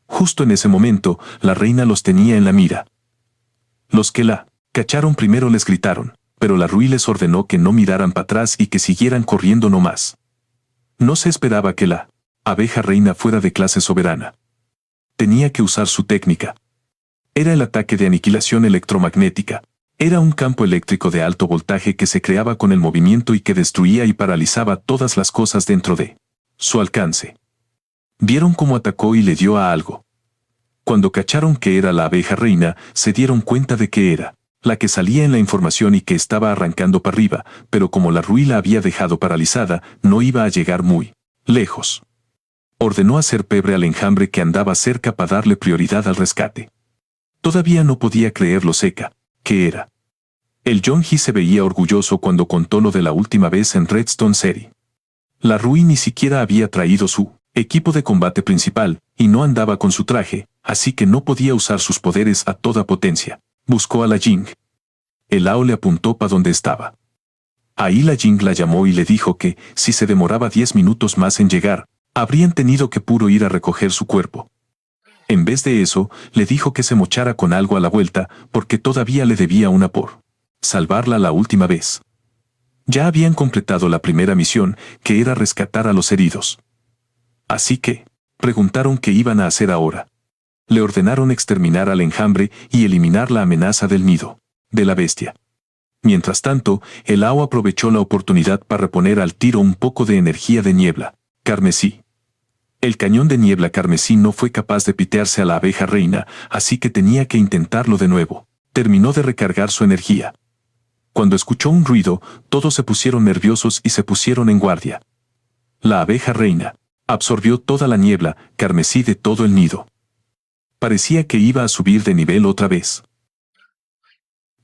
S1: Justo en ese momento, la reina los tenía en la mira. Los que la cacharon primero les gritaron, pero la Rui les ordenó que no miraran para atrás y que siguieran corriendo nomás. No se esperaba que la abeja reina fuera de clase soberana. Tenía que usar su técnica. Era el ataque de aniquilación electromagnética. Era un campo eléctrico de alto voltaje que se creaba con el movimiento y que destruía y paralizaba todas las cosas dentro de su alcance. Vieron cómo atacó y le dio a algo. Cuando cacharon que era la abeja reina, se dieron cuenta de que era la que salía en la información y que estaba arrancando para arriba, pero como la Rui la había dejado paralizada, no iba a llegar muy lejos. Ordenó hacer pebre al enjambre que andaba cerca para darle prioridad al rescate. Todavía no podía creer lo seca que era. El Yonghi se veía orgulloso cuando contó lo de la última vez en Redstone City. La Rui ni siquiera había traído su equipo de combate principal, y no andaba con su traje, así que no podía usar sus poderes a toda potencia. Buscó a la Jing. El Lao le apuntó para donde estaba. Ahí la Jing la llamó y le dijo que, si se demoraba 10 minutos más en llegar, habrían tenido que puro ir a recoger su cuerpo. En vez de eso, le dijo que se mochara con algo a la vuelta, porque todavía le debía una por salvarla la última vez. Ya habían completado la primera misión, que era rescatar a los heridos. Así que, preguntaron qué iban a hacer ahora. Le ordenaron exterminar al enjambre y eliminar la amenaza del nido de la bestia. Mientras tanto, el Ao aprovechó la oportunidad para reponer al tiro un poco de energía de niebla carmesí. El cañón de niebla carmesí no fue capaz de pitearse a la abeja reina, así que tenía que intentarlo de nuevo. Terminó de recargar su energía. Cuando escuchó un ruido, todos se pusieron nerviosos y se pusieron en guardia. La abeja reina absorbió toda la niebla carmesí de todo el nido. Parecía que iba a subir de nivel otra vez.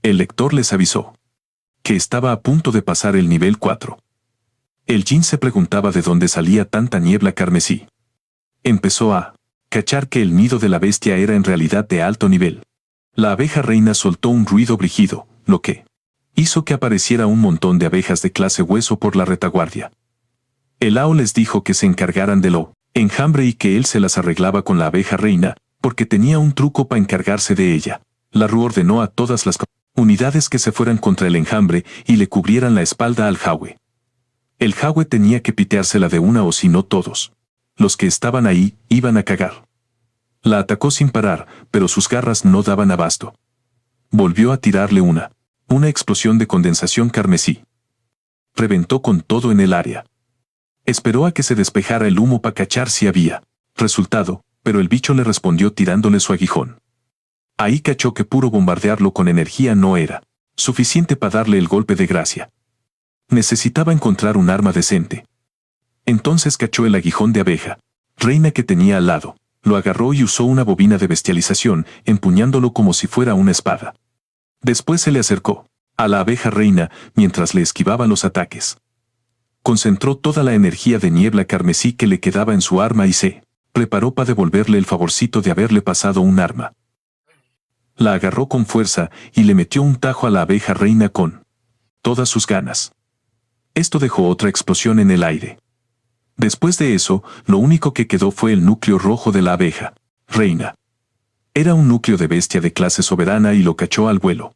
S1: El lector les avisó que estaba a punto de pasar el nivel 4. El Jin se preguntaba de dónde salía tanta niebla carmesí. Empezó a cachar que el nido de la bestia era en realidad de alto nivel. La abeja reina soltó un ruido brígido, lo que hizo que apareciera un montón de abejas de clase hueso por la retaguardia. El Ao les dijo que se encargaran de lo enjambre y que él se las arreglaba con la abeja reina, porque tenía un truco para encargarse de ella. La Ru ordenó a todas las unidades que se fueran contra el enjambre y le cubrieran la espalda al Jawe. El Jawe tenía que piteársela de una o si no todos. Los que estaban ahí iban a cagar. La atacó sin parar, pero sus garras no daban abasto. Volvió a tirarle una explosión de condensación carmesí. Reventó con todo en el área. Esperó a que se despejara el humo para cachar si había resultado, pero el bicho le respondió tirándole su aguijón. Ahí cachó que puro bombardearlo con energía no era suficiente para darle el golpe de gracia. Necesitaba encontrar un arma decente. Entonces cachó el aguijón de abeja reina que tenía al lado, lo agarró y usó una bobina de bestialización, empuñándolo como si fuera una espada. Después se le acercó a la abeja reina mientras le esquivaba los ataques. Concentró toda la energía de niebla carmesí que le quedaba en su arma y se preparó para devolverle el favorcito de haberle pasado un arma. La agarró con fuerza y le metió un tajo a la abeja reina con todas sus ganas. Esto dejó otra explosión en el aire. Después de eso, lo único que quedó fue el núcleo rojo de la abeja reina. Era un núcleo de bestia de clase soberana y lo cachó al vuelo.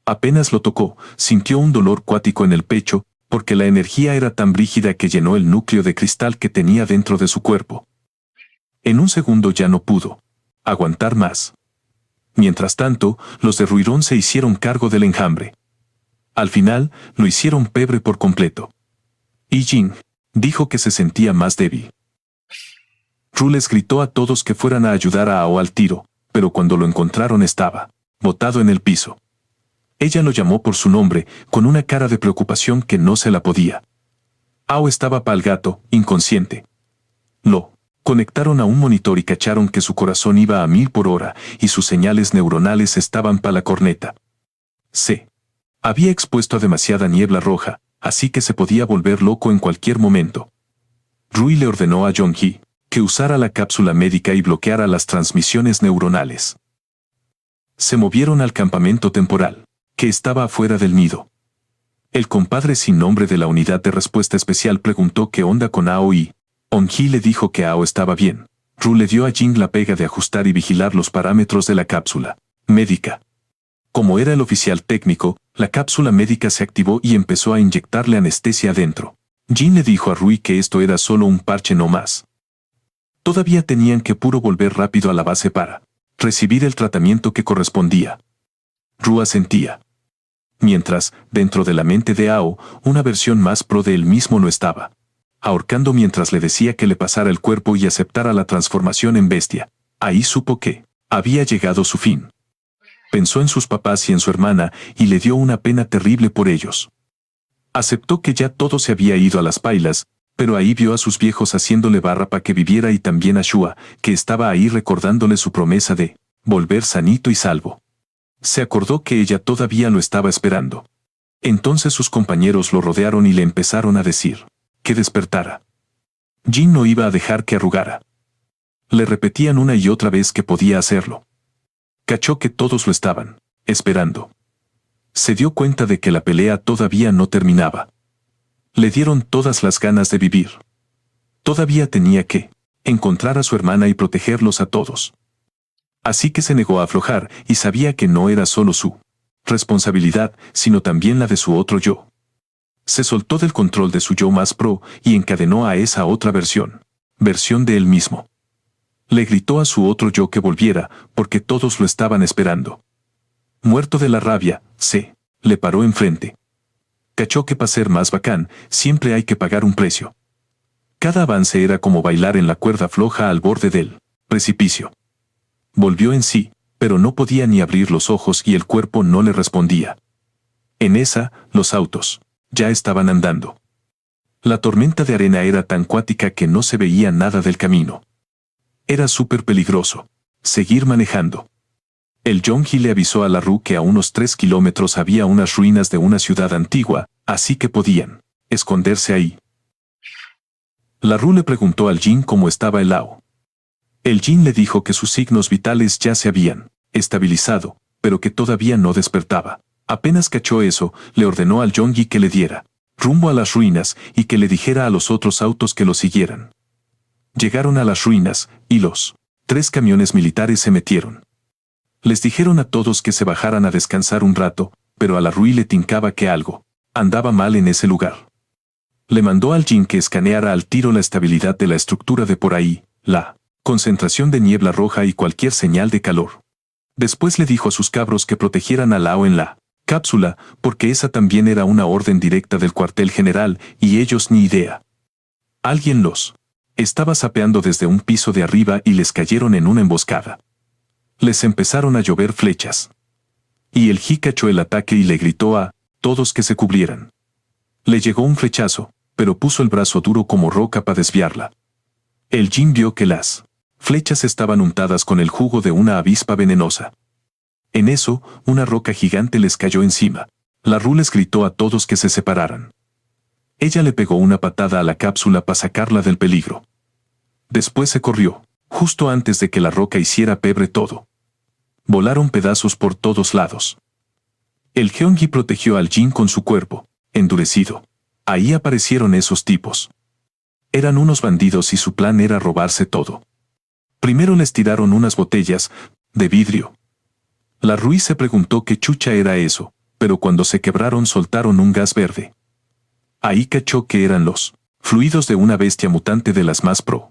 S1: Apenas lo tocó, sintió un dolor cuático en el pecho, porque la energía era tan brígida que llenó el núcleo de cristal que tenía dentro de su cuerpo. En un segundo ya no pudo aguantar más. Mientras tanto, los de Ruirón se hicieron cargo del enjambre. Al final, lo hicieron pebre por completo. Y Jin dijo que se sentía más débil. Ru les gritó a todos que fueran a ayudar a Ao al tiro, pero cuando lo encontraron estaba botado en el piso. Ella lo llamó por su nombre, con una cara de preocupación que no se la podía. Ao estaba pa'l gato, inconsciente. Lo conectaron a un monitor y cacharon que su corazón iba a 1000 por hora y sus señales neuronales estaban pa' la corneta. Se había expuesto a demasiada niebla roja, así que se podía volver loco en cualquier momento. Rui le ordenó a Jong-hee que usara la cápsula médica y bloqueara las transmisiones neuronales. Se movieron al campamento temporal, que estaba afuera del nido. El compadre sin nombre de la unidad de respuesta especial preguntó qué onda con Ao y Jong-hee le dijo que Ao estaba bien. Ru le dio a Jing la pega de ajustar y vigilar los parámetros de la cápsula médica. Como era el oficial técnico, la cápsula médica se activó y empezó a inyectarle anestesia adentro. Jin le dijo a Rui que esto era solo un parche no más. Todavía tenían que puro volver rápido a la base para recibir el tratamiento que correspondía. Ru asentía. Mientras, dentro de la mente de Ao, una versión más pro de él mismo lo estaba ahorcando mientras le decía que le pasara el cuerpo y aceptara la transformación en bestia. Ahí supo que había llegado su fin. Pensó en sus papás y en su hermana y le dio una pena terrible por ellos. Aceptó que ya todo se había ido a las pailas, pero ahí vio a sus viejos haciéndole barra para que viviera y también a Shua, que estaba ahí recordándole su promesa de volver sanito y salvo. Se acordó que ella todavía lo estaba esperando. Entonces sus compañeros lo rodearon y le empezaron a decir que despertara. Jin no iba a dejar que arrugara. Le repetían una y otra vez que podía hacerlo. Cachó que todos lo estaban esperando. Se dio cuenta de que la pelea todavía no terminaba. Le dieron todas las ganas de vivir. Todavía tenía que encontrar a su hermana y protegerlos a todos. Así que se negó a aflojar y sabía que no era solo su responsabilidad, sino también la de su otro yo. Se soltó del control de su yo más pro y encadenó a esa otra versión de él mismo. Le gritó a su otro yo que volviera, porque todos lo estaban esperando. Muerto de la rabia, se le paró enfrente. Cachó que para ser más bacán, siempre hay que pagar un precio. Cada avance era como bailar en la cuerda floja al borde del precipicio. Volvió en sí, pero no podía ni abrir los ojos y el cuerpo no le respondía. En esa, los autos ya estaban andando. La tormenta de arena era tan cuática que no se veía nada del camino. Era súper peligroso seguir manejando. El Yongi le avisó a la Ru que a unos 3 kilómetros había unas ruinas de una ciudad antigua, así que podían esconderse ahí. La Ru le preguntó al Jin cómo estaba el Lao. El Jin le dijo que sus signos vitales ya se habían estabilizado, pero que todavía no despertaba. Apenas cachó eso, le ordenó al Yongi que le diera rumbo a las ruinas y que le dijera a los otros autos que lo siguieran. Llegaron a las ruinas, y los 3 camiones militares se metieron. Les dijeron a todos que se bajaran a descansar un rato, pero a la Rui le tincaba que algo andaba mal en ese lugar. Le mandó al Jin que escaneara al tiro la estabilidad de la estructura de por ahí, la concentración de niebla roja y cualquier señal de calor. Después le dijo a sus cabros que protegieran a Lao en la cápsula, porque esa también era una orden directa del cuartel general, y ellos ni idea. Alguien los estaba sapeando desde un piso de arriba y les cayeron en una emboscada. Les empezaron a llover flechas. Y el Ji cachó el ataque y le gritó a todos que se cubrieran. Le llegó un flechazo, pero puso el brazo duro como roca para desviarla. El Jin vio que las flechas estaban untadas con el jugo de una avispa venenosa. En eso, una roca gigante les cayó encima. La Ru les gritó a todos que se separaran. Ella le pegó una patada a la cápsula para sacarla del peligro. Después se corrió, justo antes de que la roca hiciera pebre todo. Volaron pedazos por todos lados. El Gyeonggi protegió al Jin con su cuerpo, endurecido. Ahí aparecieron esos tipos. Eran unos bandidos y su plan era robarse todo. Primero les tiraron unas botellas de vidrio. La Rui se preguntó qué chucha era eso, pero cuando se quebraron soltaron un gas verde. Ahí cachó que eran los fluidos de una bestia mutante de las más pro.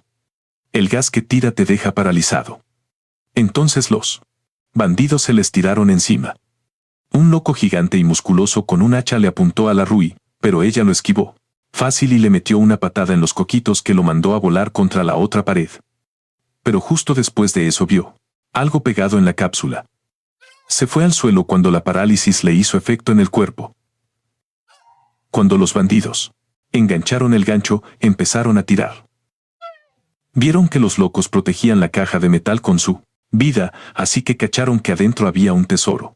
S1: El gas que tira te deja paralizado. Entonces los bandidos se les tiraron encima. Un loco gigante y musculoso con un hacha le apuntó a la Rui, pero ella lo esquivó fácil y le metió una patada en los coquitos que lo mandó a volar contra la otra pared. Pero justo después de eso vio algo pegado en la cápsula. Se fue al suelo cuando la parálisis le hizo efecto en el cuerpo. Cuando los bandidos engancharon el gancho, empezaron a tirar. Vieron que los locos protegían la caja de metal con su vida, así que cacharon que adentro había un tesoro.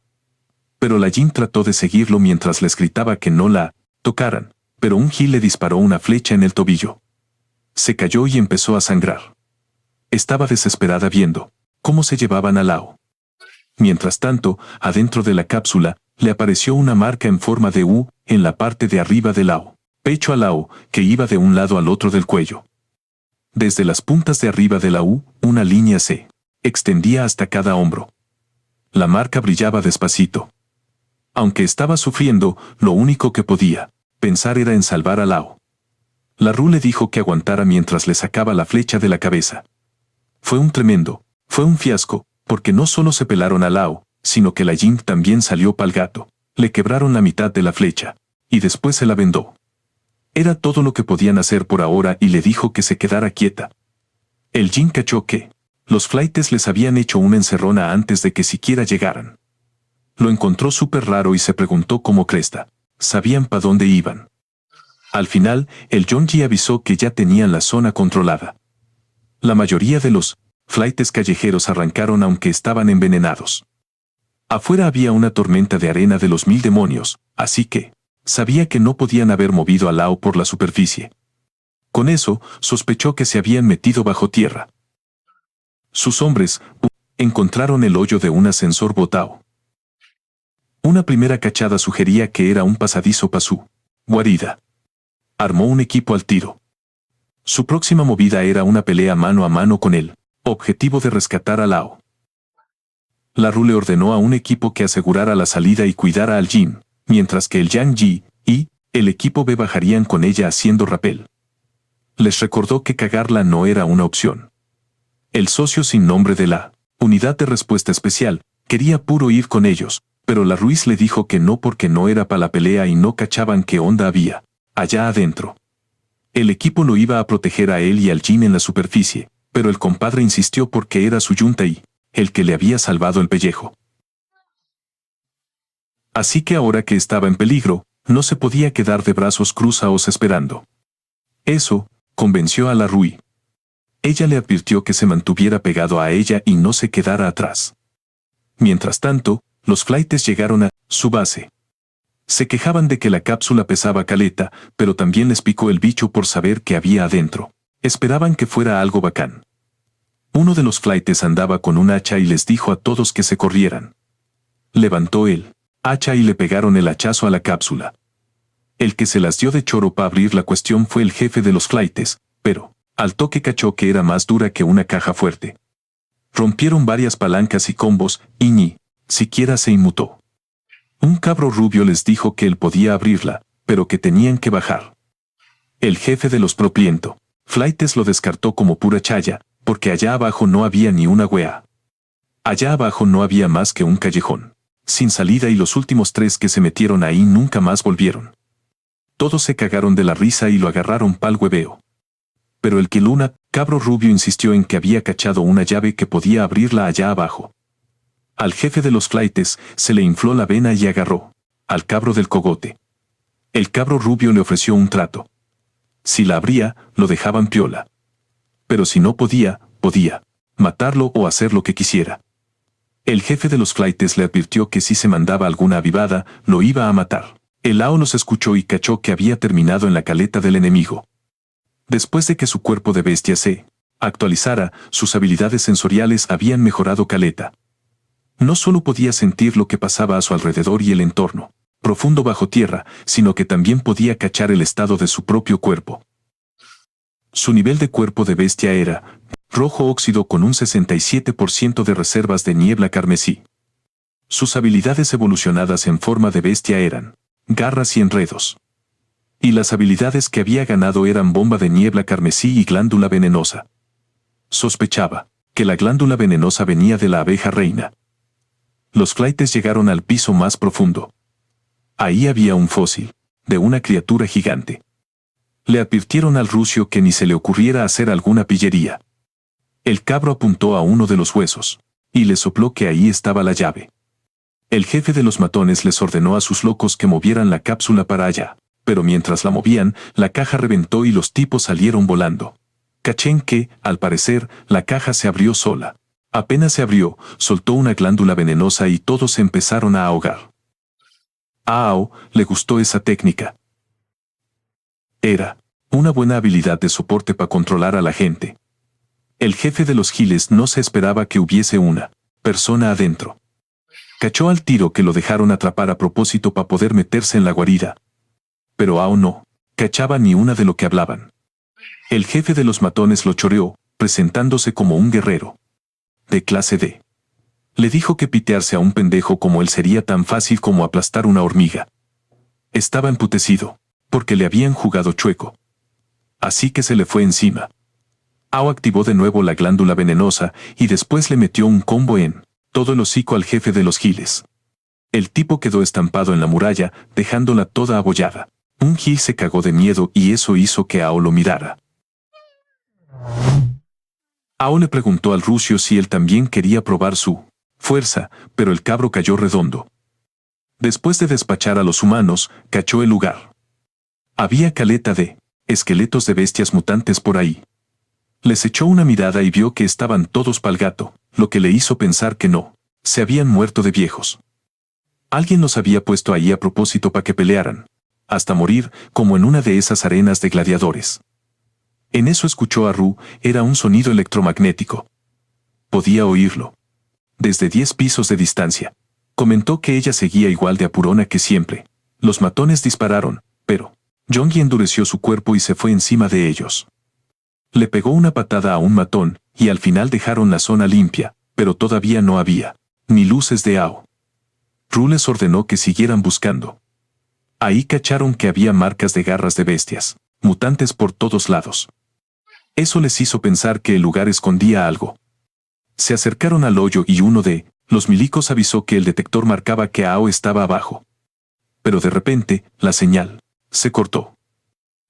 S1: Pero la Jin trató de seguirlo mientras les gritaba que no la tocaran, pero un Ji le disparó una flecha en el tobillo. Se cayó y empezó a sangrar. Estaba desesperada viendo cómo se llevaban a Lao. Mientras tanto, adentro de la cápsula, le apareció una marca en forma de U en la parte de arriba de Lao, pecho a Lao, que iba de un lado al otro del cuello. Desde las puntas de arriba de la U, una línea se extendía hasta cada hombro. La marca brillaba despacito. Aunque estaba sufriendo, lo único que podía pensar era en salvar a Lao. La Ru le dijo que aguantara mientras le sacaba la flecha de la cabeza. Fue un fiasco, porque no solo se pelaron a Lao, sino que la Jin también salió pa'l gato. Le quebraron la mitad de la flecha, y después se la vendó. Era todo lo que podían hacer por ahora y le dijo que se quedara quieta. El Jin cachó que los flaites les habían hecho una encerrona antes de que siquiera llegaran. Lo encontró súper raro y se preguntó cómo cresta sabían pa' dónde iban. Al final, el Yongi avisó que ya tenían la zona controlada. La mayoría de los flaites callejeros arrancaron aunque estaban envenenados. Afuera había una tormenta de arena de los 1000 demonios, así que sabía que no podían haber movido a Lao por la superficie. Con eso, sospechó que se habían metido bajo tierra. Sus hombres encontraron el hoyo de un ascensor botao. Una primera cachada sugería que era un pasadizo pa' su guarida. Armó un equipo al tiro. Su próxima movida era una pelea mano a mano con él, objetivo de rescatar a Lao. La Ru le ordenó a un equipo que asegurara la salida y cuidara al Jin, mientras que el Yang Ji y el equipo B bajarían con ella haciendo rappel. Les recordó que cagarla no era una opción. El socio sin nombre de la unidad de respuesta especial quería puro ir con ellos, pero la Ruiz le dijo que no porque no era para la pelea y no cachaban qué onda había allá adentro. El equipo lo iba a proteger a él y al Jin en la superficie, pero el compadre insistió porque era su yunta y el que le había salvado el pellejo. Así que ahora que estaba en peligro, no se podía quedar de brazos cruzados esperando. Eso convenció a la Rui. Ella le advirtió que se mantuviera pegado a ella y no se quedara atrás. Mientras tanto, los flaites llegaron a su base. Se quejaban de que la cápsula pesaba caleta, pero también les picó el bicho por saber qué había adentro. Esperaban que fuera algo bacán. Uno de los flaites andaba con un hacha y les dijo a todos que se corrieran. Levantó el hacha y le pegaron el hachazo a la cápsula. El que se las dio de choro para abrir la cuestión fue el jefe de los flaites, pero al toque cachó que era más dura que una caja fuerte. Rompieron varias palancas y combos, y ni siquiera se inmutó. Un cabro rubio les dijo que él podía abrirla, pero que tenían que bajar. El jefe de los propliento flaites lo descartó como pura chaya, porque allá abajo no había ni una wea. Allá abajo no había más que un callejón sin salida y los últimos 3 que se metieron ahí nunca más volvieron. Todos se cagaron de la risa y lo agarraron pa'l hueveo. Pero el Kiluna, cabro rubio, insistió en que había cachado una llave que podía abrirla allá abajo. Al jefe de los flaites se le infló la vena y agarró al cabro del cogote. El cabro rubio le ofreció un trato. Si la abría, lo dejaban piola. Pero si no podía matarlo o hacer lo que quisiera. El jefe de los flaites le advirtió que si se mandaba alguna avivada, lo iba a matar. El Ao los escuchó y cachó que había terminado en la caleta del enemigo. Después de que su cuerpo de bestia se actualizara, sus habilidades sensoriales habían mejorado caleta. No solo podía sentir lo que pasaba a su alrededor y el entorno profundo bajo tierra, sino que también podía cachar el estado de su propio cuerpo. Su nivel de cuerpo de bestia era rojo óxido con un 67% de reservas de niebla carmesí. Sus habilidades evolucionadas en forma de bestia eran garras y enredos. Y las habilidades que había ganado eran bomba de niebla carmesí y glándula venenosa. Sospechaba que la glándula venenosa venía de la abeja reina. Los flaites llegaron al piso más profundo. Ahí había un fósil de una criatura gigante. Le advirtieron al rucio que ni se le ocurriera hacer alguna pillería. El cabro apuntó a uno de los huesos y le sopló que ahí estaba la llave. El jefe de los matones les ordenó a sus locos que movieran la cápsula para allá, pero mientras la movían, la caja reventó y los tipos salieron volando. Cachen que, al parecer, la caja se abrió sola. Apenas se abrió, soltó una glándula venenosa y todos se empezaron a ahogar. A Ao le gustó esa técnica. Era una buena habilidad de soporte para controlar a la gente. El jefe de los giles no se esperaba que hubiese una persona adentro. Cachó al tiro que lo dejaron atrapar a propósito para poder meterse en la guarida. Pero Ao no cachaba ni una de lo que hablaban. El jefe de los matones lo choreó, presentándose como un guerrero de clase D. Le dijo que pitearse a un pendejo como él sería tan fácil como aplastar una hormiga. Estaba emputecido, porque le habían jugado chueco. Así que se le fue encima. Ao activó de nuevo la glándula venenosa y después le metió un combo en todo el hocico al jefe de los giles. El tipo quedó estampado en la muralla, dejándola toda abollada. Un gil se cagó de miedo y eso hizo que Ao lo mirara. Ao le preguntó al rucio si él también quería probar su fuerza, pero el cabro cayó redondo. Después de despachar a los humanos, cachó el lugar. Había caleta de esqueletos de bestias mutantes por ahí. Les echó una mirada y vio que estaban todos pa'l gato, lo que le hizo pensar que no se habían muerto de viejos. Alguien los había puesto ahí a propósito para que pelearan, hasta morir, como en una de esas arenas de gladiadores. En eso escuchó a Ru, era un sonido electromagnético. Podía oírlo desde 10 pisos de distancia. Comentó que ella seguía igual de apurona que siempre. Los matones dispararon, pero Yonggi endureció su cuerpo y se fue encima de ellos. Le pegó una patada a un matón, y al final dejaron la zona limpia, pero todavía no había ni luces de Ao. Ru les ordenó que siguieran buscando. Ahí cacharon que había marcas de garras de bestias mutantes por todos lados. Eso les hizo pensar que el lugar escondía algo. Se acercaron al hoyo y uno de Los milicos avisó que el detector marcaba que Ao estaba abajo. Pero de repente, la señal se cortó.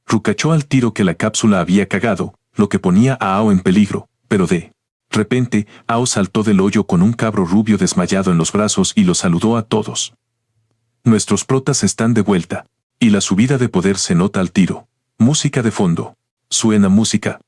S1: Ru cachó al tiro que la cápsula había cagado, lo que ponía a Ao en peligro, pero de repente, Ao saltó del hoyo con un cabro rubio desmayado en los brazos y los saludó a todos. Nuestros protas están de vuelta. Y la subida de poder se nota al tiro. Música de fondo. Suena música.